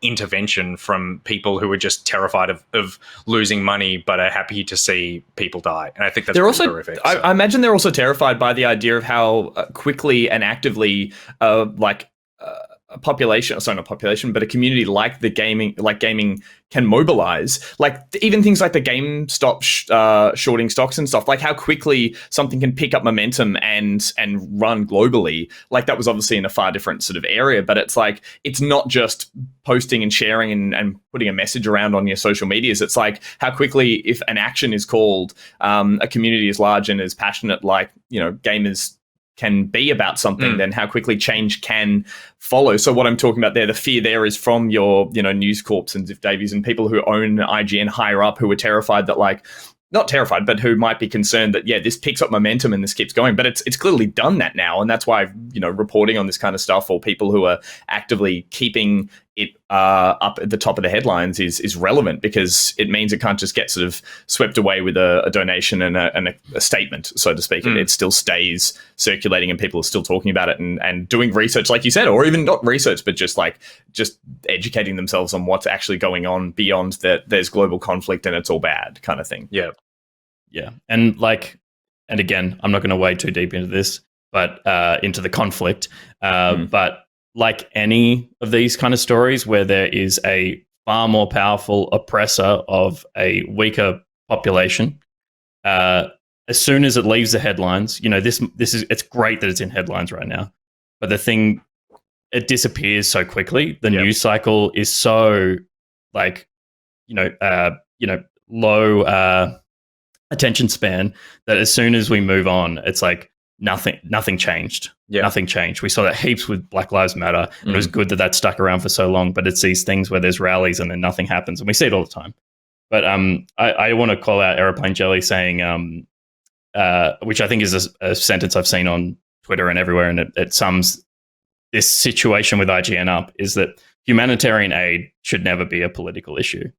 intervention from people who were just terrified of losing money, but are happy to see people die. And I think that's also horrific. I imagine they're also terrified by the idea of how quickly and actively a population, sorry, not population, but a community like gaming can mobilize. Like even things like the GameStop shorting stocks and stuff, like how quickly something can pick up momentum and run globally. Like that was obviously in a far different sort of area, but it's like, it's not just posting and sharing and putting a message around on your social medias. It's like how quickly, if an action is called, a community is large and is passionate, like, you know, gamers can be about something, then how quickly change can follow. So what I'm talking about there, the fear there is from your, you know, News Corps and Ziff Davies and people who own IGN higher up, who are terrified that, like, not terrified, but who might be concerned that, yeah, this picks up momentum and this keeps going. But it's clearly done that now. And that's why, you know, reporting on this kind of stuff, or people who are actively keeping it up at the top of the headlines is relevant, because it means it can't just get sort of swept away with a donation and a statement, so to speak. It still stays circulating, and people are still talking about it and doing research, like you said, or even not research, but just educating themselves on what's actually going on beyond that there's global conflict and it's all bad kind of thing. Yeah. And again, I'm not going to wade too deep into this, but into the conflict. But like any of these kind of stories where there is a far more powerful oppressor of a weaker population, as soon as it leaves the headlines, this is, it's great that it's in headlines right now, but it disappears so quickly. The news cycle is so like, low attention span that as soon as we move on, it's like nothing changed. Yeah. Nothing changed. We saw that heaps with Black Lives Matter. And it was good that stuck around for so long, but it's these things where there's rallies and then nothing happens. And we see it all the time. But I want to call out Aeroplane Jelly saying, which I think is a sentence I've seen on Twitter and everywhere, and it sums this situation with IGN up, is that humanitarian aid should never be a political issue.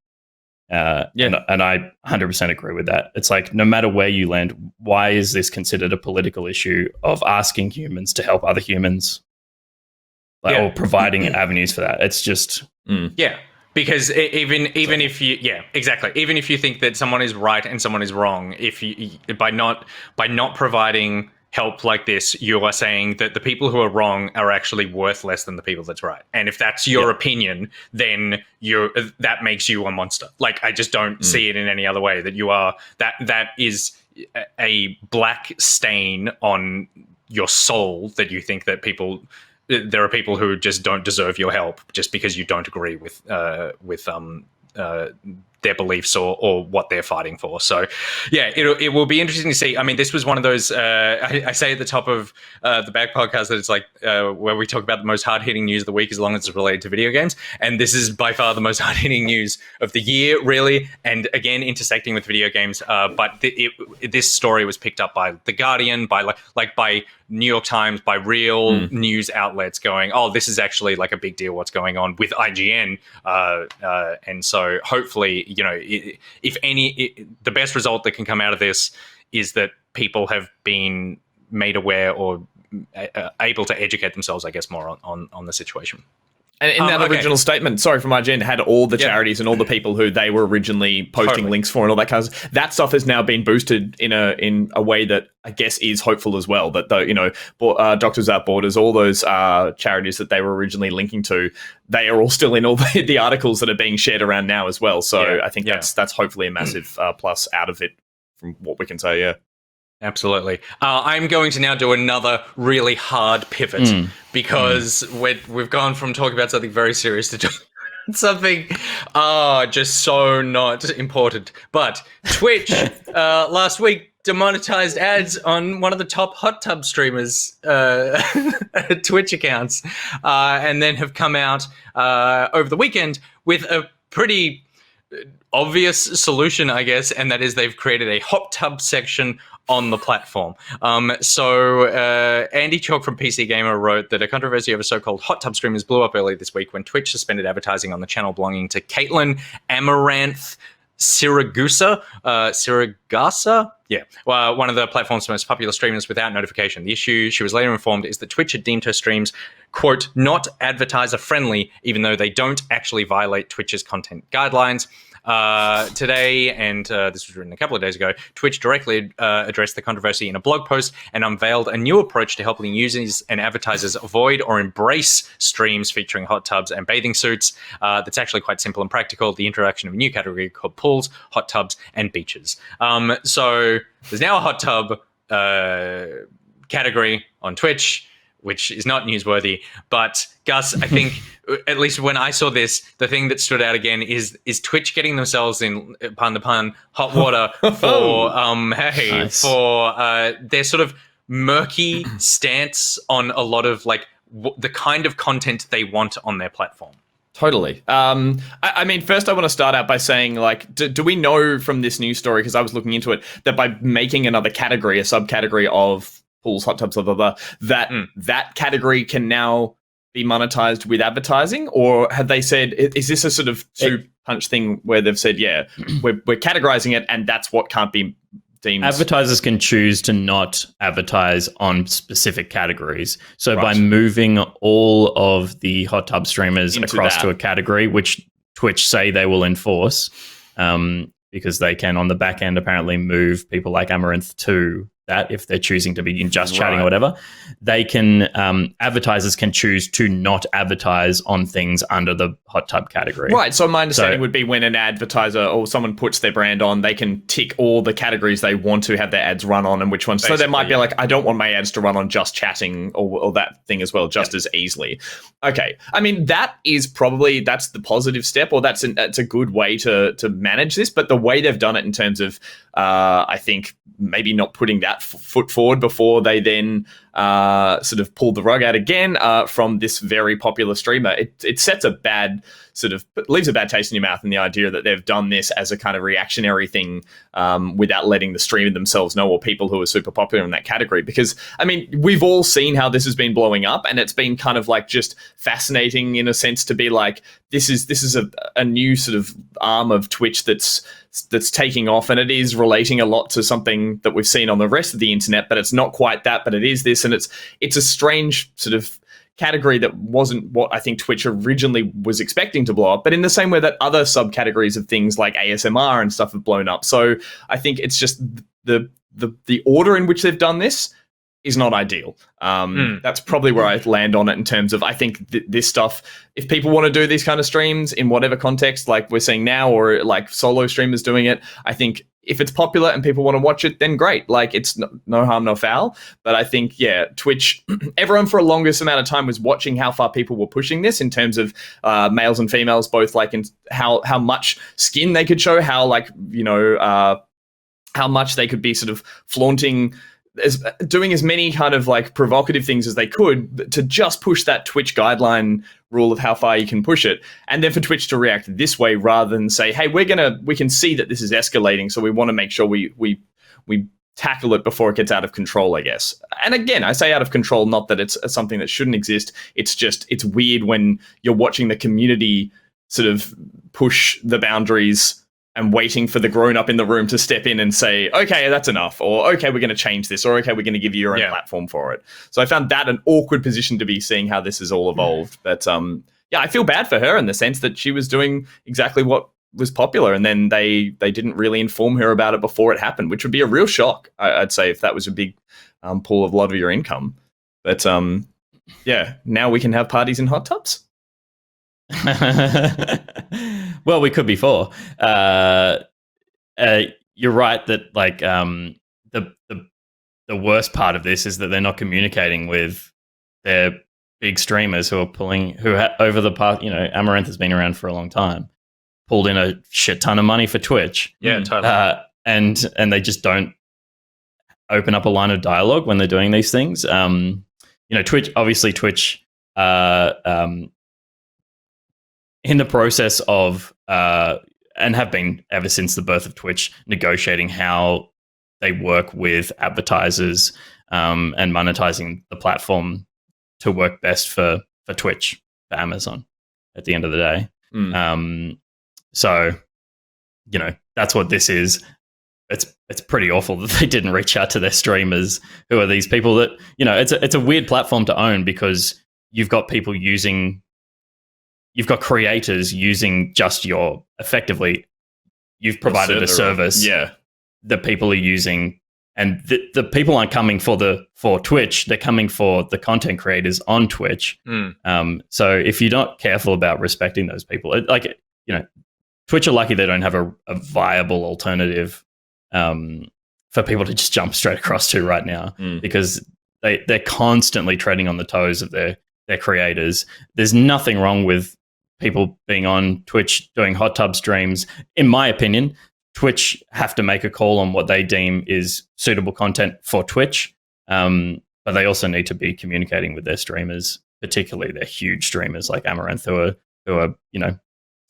And I 100% agree with that. It's like, no matter where you land, why is this considered a political issue of asking humans to help other humans, or providing avenues for that? It's just because even if you exactly, even if you think that someone is right and someone is wrong, if you by not providing help like this, you are saying that the people who are wrong are actually worth less than the people that's right. And if that's your opinion, then that makes you a monster. Like, I just don't see it in any other way, that you are, that is a black stain on your soul, that you think that there are people who just don't deserve your help just because you don't agree with their beliefs or what they're fighting for. So it will be interesting to see. I mean, this was one of those, I say at the top of the Back podcast that it's like where we talk about the most hard-hitting news of the week as long as it's related to video games. And this is by far the most hard-hitting news of the year, really. And again, intersecting with video games. But this story was picked up by The Guardian, by by New York Times, by real news outlets going, oh, this is actually like a big deal what's going on with IGN. And so hopefully, the best result that can come out of this is that people have been made aware or able to educate themselves, I guess, more on the situation. And in that original statement, sorry, from IGN, had all the charities and all the people who they were originally posting links for and all that kind of stuff. That stuff has now been boosted in a way that I guess is hopeful as well. That Doctors Without Borders, all those charities that they were originally linking to, they are all still in all the articles that are being shared around now as well. So I think that's hopefully a massive plus out of it from what we can say. Yeah. Absolutely. I'm going to now do another really hard pivot because we've gone from talking about something very serious to something just so not important. But Twitch last week demonetized ads on one of the top hot tub streamers' Twitch accounts, and then have come out over the weekend with a pretty obvious solution, I guess, and that is they've created a hot tub section on the platform. So Andy Chalk from PC Gamer wrote that a controversy over so-called hot tub streamers blew up earlier this week when Twitch suspended advertising on the channel belonging to Caitlin Amaranth Siragasa, one of the platform's most popular streamers, without notification. The issue, she was later informed, is that Twitch had deemed her streams, quote, not advertiser friendly, even though they don't actually violate Twitch's content guidelines. Today, and this was written a couple of days ago, Twitch directly addressed the controversy in a blog post and unveiled a new approach to helping users and advertisers avoid or embrace streams featuring hot tubs and bathing suits. That's actually quite simple and practical. The introduction of a new category called pools, hot tubs, and beaches. So there's now a hot tub category on Twitch, which is not newsworthy. But Gus, I think, at least when I saw this, the thing that stood out again is Twitch getting themselves in, pun the pun, hot water for for their sort of murky stance on a lot of like the kind of content they want on their platform. Totally. I mean, first I want to start out by saying, like, do we know from this news story, because I was looking into it, that by making another category, a subcategory of pools, hot tubs, blah, blah, blah, that category can now be monetized with advertising? Or have they said, is this a sort of two-punch thing where they've said, we're categorizing it and that's what can't be deemed? Advertisers can choose to not advertise on specific categories. So by moving all of the hot tub streamers across to a category, which Twitch say they will enforce, because they can on the back end apparently move people like Amaranth to that if they're choosing to be in just chatting or whatever, they can advertisers can choose to not advertise on things under the hot tub category. Right. So my understanding would be when an advertiser or someone puts their brand on, they can tick all the categories they want to have their ads run on and which ones. Basically, so there might be like, I don't want my ads to run on just chatting or that thing as well, just as easily. Okay. I mean, that's the positive step, or that's a good way to manage this. But the way they've done it in terms of, I think, maybe not putting that foot forward before they then sort of pulled the rug out again from this very popular streamer. It sets a bad leaves a bad taste in your mouth in the idea that they've done this as a kind of reactionary thing without letting the streamer themselves know, or people who are super popular in that category. Because, I mean, we've all seen how this has been blowing up, and it's been kind of like just fascinating in a sense to be like, this is a new sort of arm of Twitch that's taking off, and it is relating a lot to something that we've seen on the rest of the internet, but it's not quite that, but it is this, and it's a strange sort of category that wasn't what I think Twitch originally was expecting to blow up, but in the same way that other subcategories of things like ASMR and stuff have blown up. So I think it's just the order in which they've done this is not ideal. That's probably where I land on it in terms of, I think this stuff, if people want to do these kind of streams in whatever context, like we're seeing now, or like solo streamers doing it, I think if it's popular and people want to watch it, then great. Like, it's no harm, no foul. But I think, Twitch, everyone for a longest amount of time was watching how far people were pushing this in terms of males and females, both like in how much skin they could show, how how much they could be sort of flaunting, doing as many kind of like provocative things as they could to just push that Twitch guideline rule of how far you can push it. And then for Twitch to react this way rather than say, hey, we can see that this is escalating, so we want to make sure we tackle it before it gets out of control, I guess. And again, I say out of control, not that it's something that shouldn't exist. It's weird when you're watching the community sort of push the boundaries and waiting for the grown-up in the room to step in and say, okay, that's enough, or okay, we're going to change this, or okay, we're going to give you your own platform for it. So I found that an awkward position to be, seeing how this has all evolved. But I feel bad for her in the sense that she was doing exactly what was popular, and then they didn't really inform her about it before it happened, which would be a real shock, I'd say, if that was a big pool of a lot of your income. But now we can have parties in hot tubs. Well, we could before. You're right that like the worst part of this is that they're not communicating with their big streamers who are over the past. Amaranth has been around for a long time, pulled in a shit ton of money for Twitch. Yeah, totally. And they just don't open up a line of dialogue when they're doing these things. Twitch. In the process of, and have been ever since the birth of Twitch, negotiating how they work with advertisers and monetizing the platform to work best for Twitch, for Amazon, at the end of the day. So, that's what this is. It's pretty awful that they didn't reach out to their streamers, who are these people that, it's a weird platform to own, because you've got people you've got creators using just effectively, you've provided a service that people are using, and the people aren't coming for Twitch, they're coming for the content creators on Twitch. So if you're not careful about respecting those people, Twitch are lucky they don't have a viable alternative for people to just jump straight across to right now, because they're constantly treading on the toes of their creators. There's nothing wrong with people being on Twitch doing hot tub streams. In my opinion, Twitch have to make a call on what they deem is suitable content for Twitch, but they also need to be communicating with their streamers, particularly their huge streamers like Amaranth, who are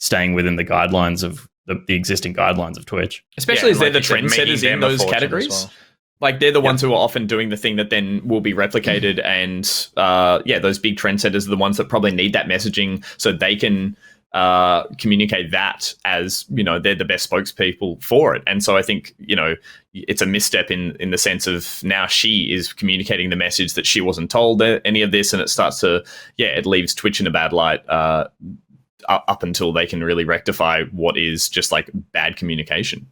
staying within the guidelines of the existing guidelines of Twitch. Especially as they're the trendsetters in those categories. Well. Like, they're the ones who are often doing the thing that then will be replicated, and those big trendsetters are the ones that probably need that messaging so they can communicate that as, they're the best spokespeople for it. And so I think, it's a misstep in the sense of, now she is communicating the message that she wasn't told any of this, and it starts to, it leaves Twitch in a bad light up until they can really rectify what is just like bad communication.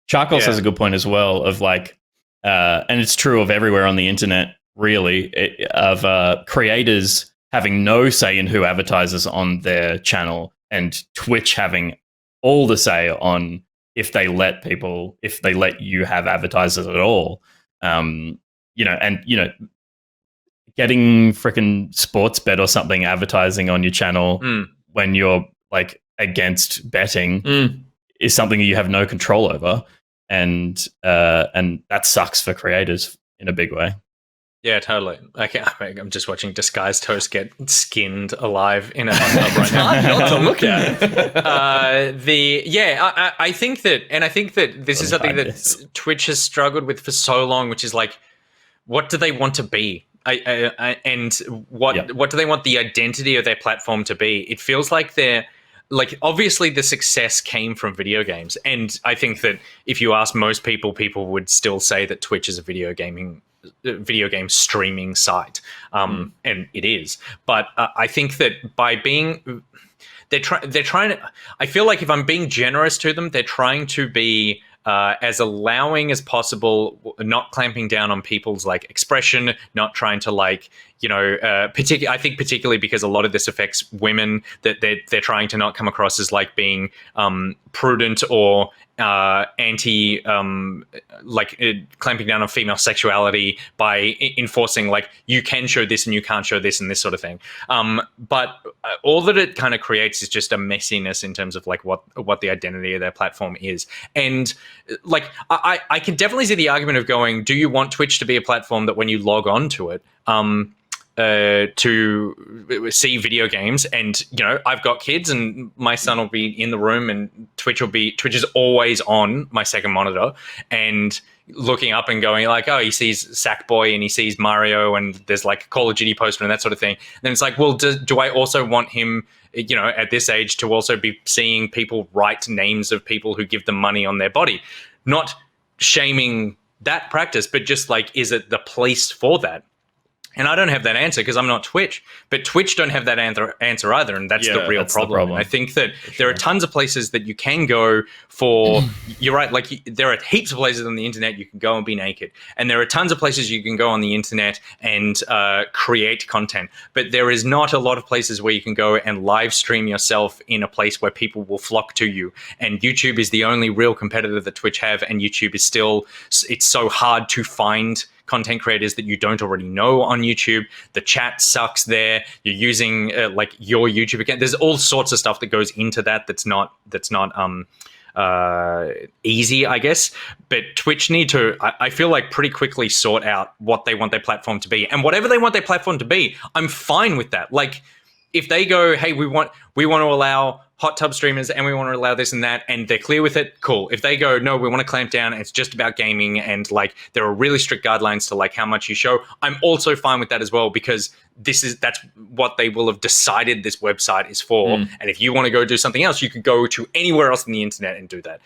Charcoals has a good point as well of like, and it's true of everywhere on the internet, really, of creators having no say in who advertises on their channel, and Twitch having all the say on if they let you have advertisers at all. Getting freaking sports bet or something advertising on your channel when you're like against betting is something you have no control over, and that sucks for creators in a big way. Yeah, totally. I'm just watching Disguised Toast get skinned alive in a hot tub right now. Hard not to look at. I think that this is something that Twitch has struggled with for so long, which is like, what do they want to be? What do they want the identity of their platform to be? It feels like they're like, obviously the success came from video games, and I think that if you ask most people would still say that Twitch is a video game streaming site, and it is. But I think that by being, they're trying to. I feel like if I'm being generous to them, they're trying to be as allowing as possible, not clamping down on people's like expression, not trying to like, I think particularly because a lot of this affects women, that they're trying to not come across as like being prudent or anti clamping down on female sexuality by enforcing like you can show this and you can't show this and this sort of thing. But all that it kind of creates is just a messiness in terms of like what the identity of their platform is. And like I can definitely see the argument of going, do you want Twitch to be a platform that when you log on to it, to see video games, and I've got kids and my son will be in the room and Twitch is always on my second monitor, and looking up and going like, oh, he sees Sackboy and he sees Mario and there's like a Call of Duty poster and that sort of thing. And then it's like, well, do I also want him, at this age, to also be seeing people write names of people who give them money on their body? Not shaming that practice, but just like, is it the place for that? And I don't have that answer because I'm not Twitch, but Twitch don't have that answer either, and that's the real problem. I think that there are tons of places that you can go for. You're right, like there are heaps of places on the internet you can go and be naked, and there are tons of places you can go on the internet and create content. But there is not a lot of places where you can go and live stream yourself in a place where people will flock to you. And YouTube is the only real competitor that Twitch have, and YouTube is it's so hard to find content creators that you don't already know on YouTube. The chat sucks there. You're using like your YouTube account. There's all sorts of stuff that goes into that. That's not easy, I guess. But Twitch need to, I feel like, pretty quickly sort out what they want their platform to be, and whatever they want their platform to be, I'm fine with that. Like, if they go, hey, we want to allow hot tub streamers and we want to allow this and that, and they're clear with it, cool. If they go, no, we want to clamp down and it's just about gaming, and like there are really strict guidelines to like how much you show, I'm also fine with that as well, because that's what they will have decided this website is for. And if you want to go do something else, you could go to anywhere else on the internet and do that.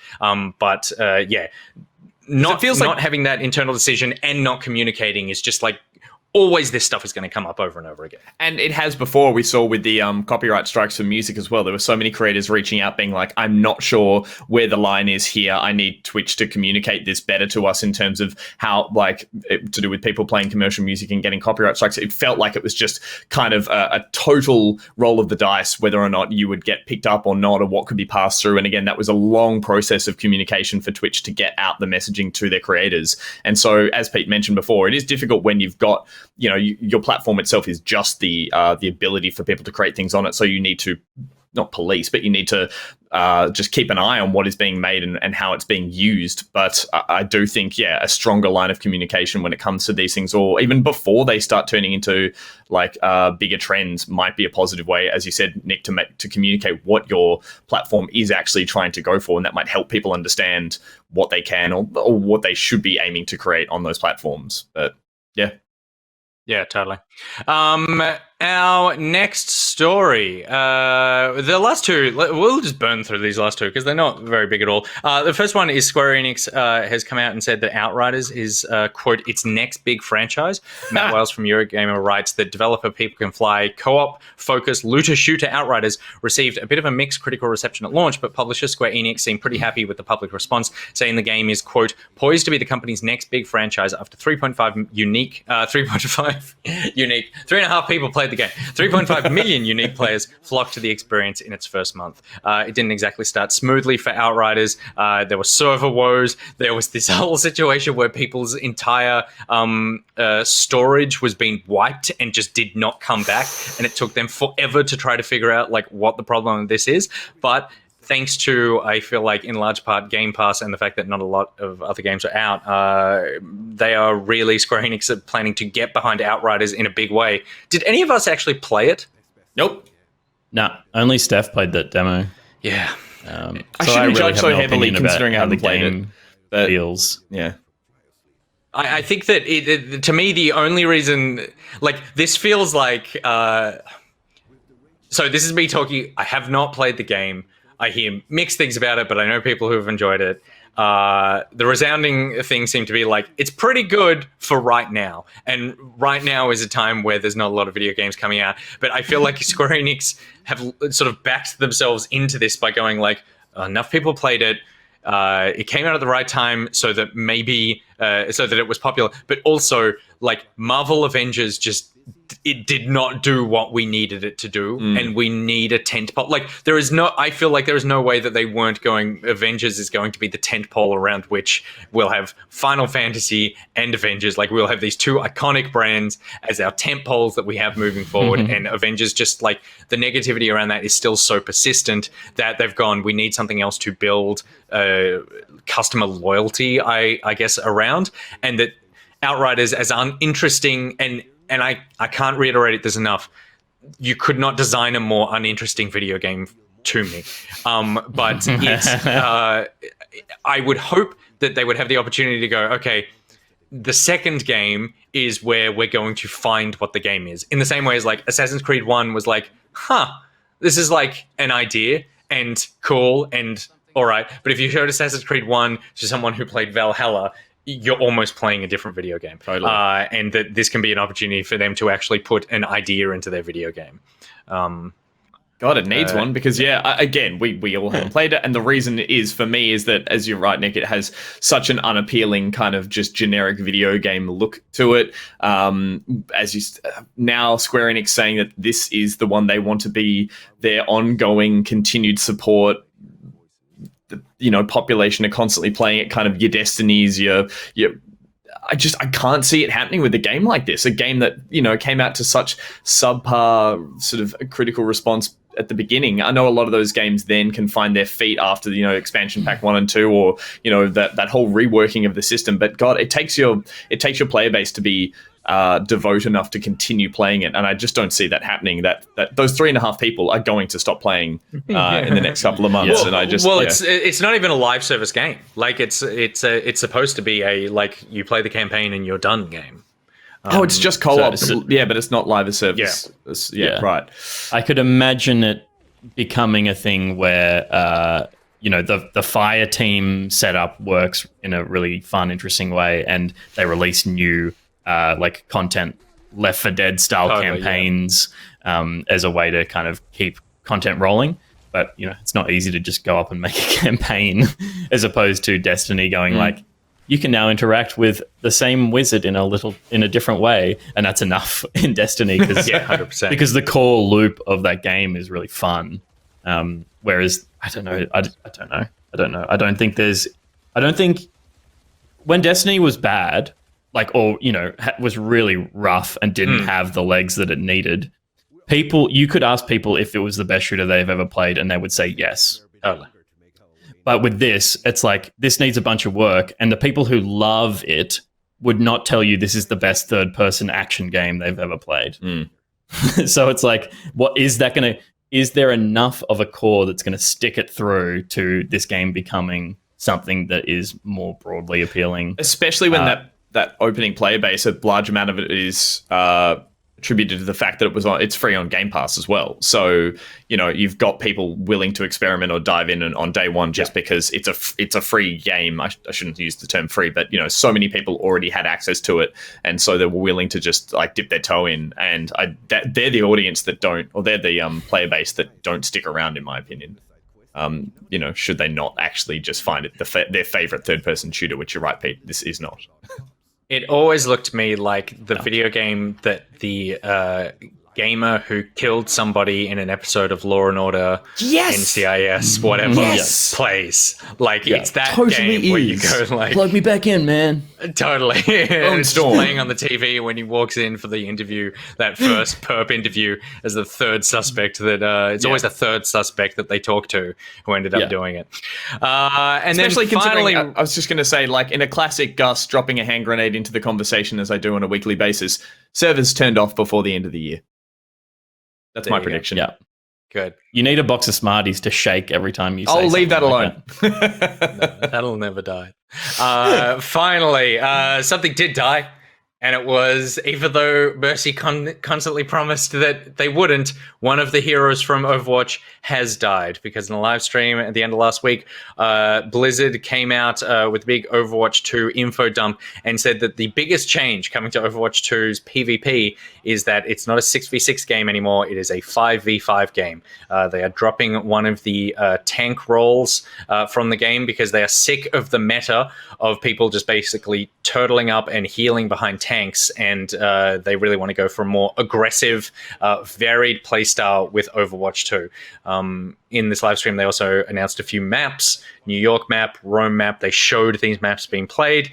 Not having that internal decision and not communicating is just like, always this stuff is going to come up over and over again. And it has before. We saw with the copyright strikes for music as well. There were so many creators reaching out being like, I'm not sure where the line is here. I need Twitch to communicate this better to us in terms of how, like, to do with people playing commercial music and getting copyright strikes. It felt like it was just kind of a total roll of the dice, whether or not you would get picked up or not, or what could be passed through. And again, that was a long process of communication for Twitch to get out the messaging to their creators. And so, as Pete mentioned before, it is difficult when you've got, your platform itself is just the ability for people to create things on it. So you need to not police, but you need to just keep an eye on what is being made and how it's being used. But I do think, a stronger line of communication when it comes to these things, or even before they start turning into like bigger trends, might be a positive way, as you said, Nick, to communicate what your platform is actually trying to go for, and that might help people understand what they can or what they should be aiming to create on those platforms. But yeah. Yeah, totally. Our next story, the last two, we'll just burn through these last two because they're not very big at all. The first one is Square Enix has come out and said that Outriders is, quote, its next big franchise. Matt Wales from Eurogamer writes that developer People Can Fly co-op focused looter-shooter Outriders received a bit of a mixed critical reception at launch, but publisher Square Enix seemed pretty happy with the public response, saying the game is, quote, poised to be the company's next big franchise after 3.5 unique, 3.5 people played the game. 3.5 million unique players flocked to the experience in its first month. It didn't exactly start smoothly for Outriders. There were server woes. There was this whole situation where people's entire storage was being wiped and just did not come back, and it took them forever to try to figure out like what the problem with this is. But thanks to, I feel like, in large part, Game Pass and the fact that not a lot of other games are out, they are really, Square Enix are planning to get behind Outriders in a big way. Did any of us actually play it? Nope. No, only Steph played that demo. Yeah. I shouldn't judge so heavily considering how the game feels. Yeah. I think that, to me, the only reason, like, this feels like... so this is me talking, I have not played the game. I hear mixed things about it, but I know people who have enjoyed it. The resounding thing seemed to be like, it's pretty good for right now. And right now is a time where there's not a lot of video games coming out. But I feel like Square Enix have sort of backed themselves into this by going like, enough people played it. It came out at the right time so that maybe, so that it was popular. But also, like, Marvel Avengers just... it did not do what we needed it to do, and we need a tentpole. Like, there is no, I feel like there is no way that they weren't going, Avengers is going to be the tentpole around which we'll have Final Fantasy and Avengers. Like, we'll have these two iconic brands as our tentpoles that we have moving forward, and Avengers, just like the negativity around that is still so persistent that they've gone, we need something else to build customer loyalty, I guess, around, and that Outriders, as uninteresting and I can't reiterate this enough, you could not design a more uninteresting video game to me. But it's, I would hope that they would have the opportunity to go, okay, the second game is where we're going to find what the game is. In the same way as like Assassin's Creed 1 was like, this is like an idea and cool and all right. But if you showed Assassin's Creed 1 to someone who played Valhalla, you're almost playing a different video game. Totally. And that this can be an opportunity for them to actually put an idea into their video game. God, it needs one because, again, we all haven't played it. And the reason is, for me, is that, as you're right, Nick, it has such an unappealing kind of just generic video game look to it. Now Square Enix saying that this is the one they want to be their ongoing continued support. The population are constantly playing it, kind of your Destinies, I can't see it happening with a game like this, a game that, came out to such subpar sort of critical response at the beginning. I know a lot of those games then can find their feet after the, expansion pack 1 and 2, or, that whole reworking of the system. But God, it takes your player base to be devote enough to continue playing it, and I just don't see that happening. That those 3.5 people are going to stop playing in the next couple of months. And it's not even a live service game. Like it's supposed to be a like you play the campaign and you're done game. It's just co-op. But it's not live as service. Yeah, right. I could imagine it becoming a thing where the fire team setup works in a really fun, interesting way, and they release new like content, Left 4 Dead style campaigns as a way to kind of keep content rolling. But it's not easy to just go up and make a campaign as opposed to Destiny going like, you can now interact with the same wizard in a different way, and that's enough in Destiny because 100%. Because the core loop of that game is really fun. Whereas I don't know. I don't think when Destiny was bad, was really rough and didn't have the legs that it needed. You could ask people if it was the best shooter they've ever played, and they would say yes. Totally. But with this, it's like, this needs a bunch of work, and the people who love it would not tell you this is the best third-person action game they've ever played. So it's like, is there enough of a core that's going to stick it through to this game becoming something that is more broadly appealing? Especially when that opening player base, a large amount of it is attributed to the fact that it's free on Game Pass as well. So, you've got people willing to experiment or dive in on day one just because it's a free game. I shouldn't use the term free, but so many people already had access to it, and so they were willing to just like dip their toe in. And they're the audience that don't, or they're the player base that don't stick around, in my opinion. Should they not actually just find it their favorite third-person shooter, which you're right, Pete, this is not. It always looked to me like the video game that the gamer who killed somebody in an episode of Law and Order, NCIS, whatever, plays. Like, it's that totally game where you go like... Plug me back in, man. Totally. It's playing on the TV when he walks in for the interview, that first perp interview as the third suspect that... it's always the third suspect that they talk to who ended up doing it. And especially then finally... I was just going to say, like, in a classic Gus dropping a hand grenade into the conversation as I do on a weekly basis, servers turned off before the end of the year. That's my prediction. Yeah. Good. You need a box of Smarties to shake every time you say I'll leave that alone. No, that'll never die. Finally, something did die. And it was, even though Mercy constantly promised that they wouldn't, one of the heroes from Overwatch has died. Because in a live stream at the end of last week, Blizzard came out with a big Overwatch 2 info dump and said that the biggest change coming to Overwatch 2's PvP is that it's not a 6v6 game anymore. It is a 5v5 game. They are dropping one of the tank roles from the game because they are sick of the meta of people just basically turtling up and healing behind tanks, and they really want to go for a more aggressive, varied playstyle with Overwatch 2. In this live stream, they also announced a few maps: New York map, Rome map. They showed these maps being played.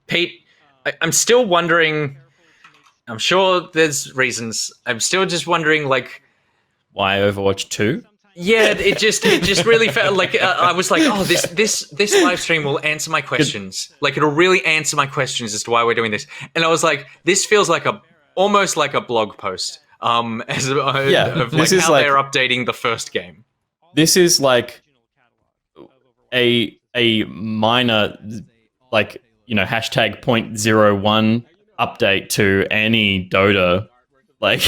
Pete, I'm still wondering. I'm sure there's reasons. I'm still just wondering, like, why Overwatch 2? Yeah, it just really felt like I was like, oh, this live stream will answer my questions. Like, it'll really answer my questions as to why we're doing this. And I was like, this feels like almost like a blog post. Of like how they're updating the first game. This is like a minor, like, hashtag 0.01 update to any Dota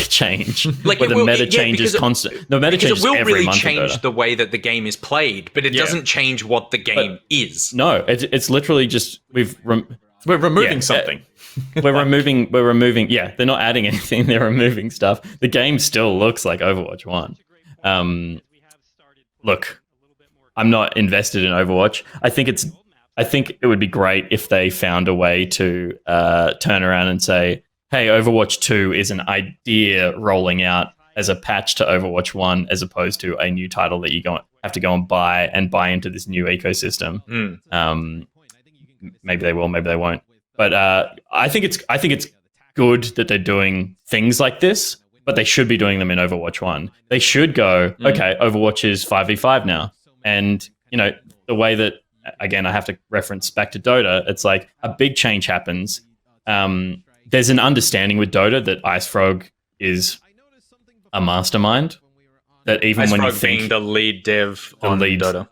change, like where the meta change is constant. The meta changes every month. It will really change the way that the game is played, but it doesn't change what the game is. No, it's literally just we're removing something. We're removing. Yeah, they're not adding anything. They're removing stuff. The game still looks like Overwatch 1. Look, I'm not invested in Overwatch. I think it would be great if they found a way to turn around and say, hey, Overwatch 2 is an idea rolling out as a patch to Overwatch 1 as opposed to a new title that you have to go and buy into this new ecosystem. Maybe they will, maybe they won't. But I think it's good that they're doing things like this, but they should be doing them in Overwatch 1. They should go, okay, Overwatch is 5v5 now. And, the way that, again, I have to reference back to Dota, it's like a big change happens. There's an understanding with Dota that IceFrog is a mastermind. That even IceFrog when you think being the lead dev on Dota,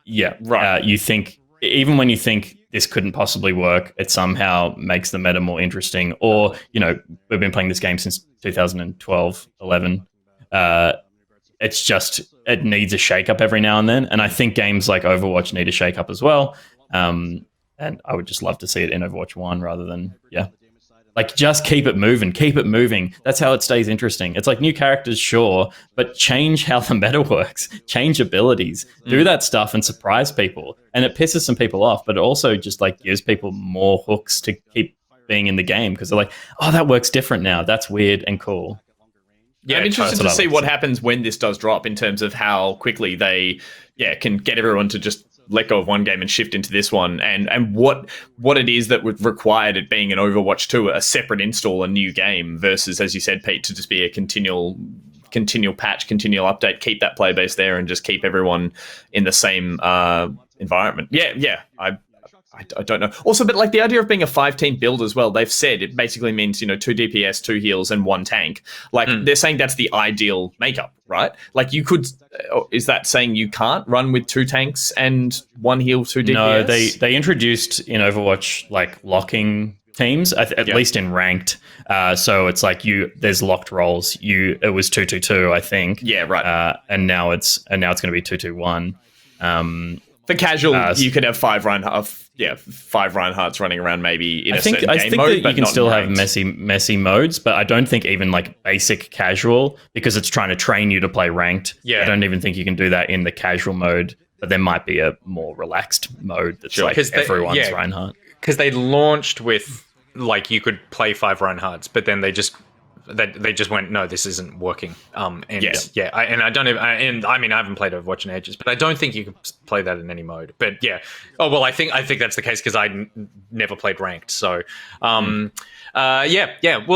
yeah, right. You think even when you think this couldn't possibly work, it somehow makes the meta more interesting. Or we've been playing this game since 2012, 11. It's just it needs a shake-up every now and then, and I think games like Overwatch need a shake-up as well. And I would just love to see it in Overwatch 1 rather than like, just keep it moving. That's how it stays interesting. It's like new characters, sure, but change how the meta works. Change abilities. Do that stuff and surprise people. And it pisses some people off, but it also just like gives people more hooks to keep being in the game because they're like, oh, that works different now. That's weird and cool. Yeah, I'm interested to see what happens when this does drop in terms of how quickly they can get everyone to just let go of one game and shift into this one, and what it is that would require it being an Overwatch 2, a separate install, a new game, versus, as you said, Pete, to just be a continual patch, continual update, keep that player base there and just keep everyone in the same environment. I don't know. Also, but like the idea of being a 5-team build as well, they've said it basically means, 2 DPS, 2 heals, and 1 tank. Like, they're saying that's the ideal makeup, right? Like, you could... Is that saying you can't run with 2 tanks and 1 heal, 2 DPS? No, they introduced in Overwatch, like, locking teams, at least in ranked. So it's like there's locked roles. It was 2-2-2, I think. Yeah, right. And now it's going to be 2-2-1. For casual, you could have five Reinhardts running around maybe in a certain I game think mode, that but you can not still have ranked. messy modes, but I don't think even like basic casual, because it's trying to train you to play ranked. Yeah. I don't even think you can do that in the casual mode. But there might be a more relaxed mode that's like everyone's Reinhardt. Because they launched with like you could play 5 Reinhardts, but then they just went, no, this isn't working. I don't even, I mean, I haven't played Overwatch in ages, but I don't think you can play that in any mode. But yeah, I think that's the case because I never played ranked. So, we'll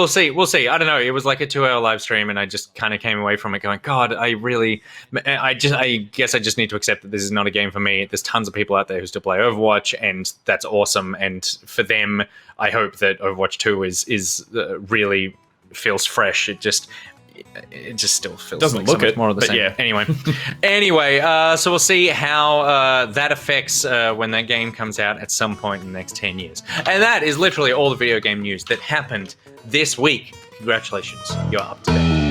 see. I don't know. It was like a 2-hour live stream, and I just kind of came away from it going, God, I guess I just need to accept that this is not a game for me. There's tons of people out there who still play Overwatch, and that's awesome. And for them, I hope that Overwatch 2 is really feels fresh. It just still feels doesn't like look so much it, more of the but same. yeah. Anyway, so we'll see how that affects when that game comes out at some point in the next 10 years. And that is literally all the video game news that happened this week. Congratulations, you're up to date.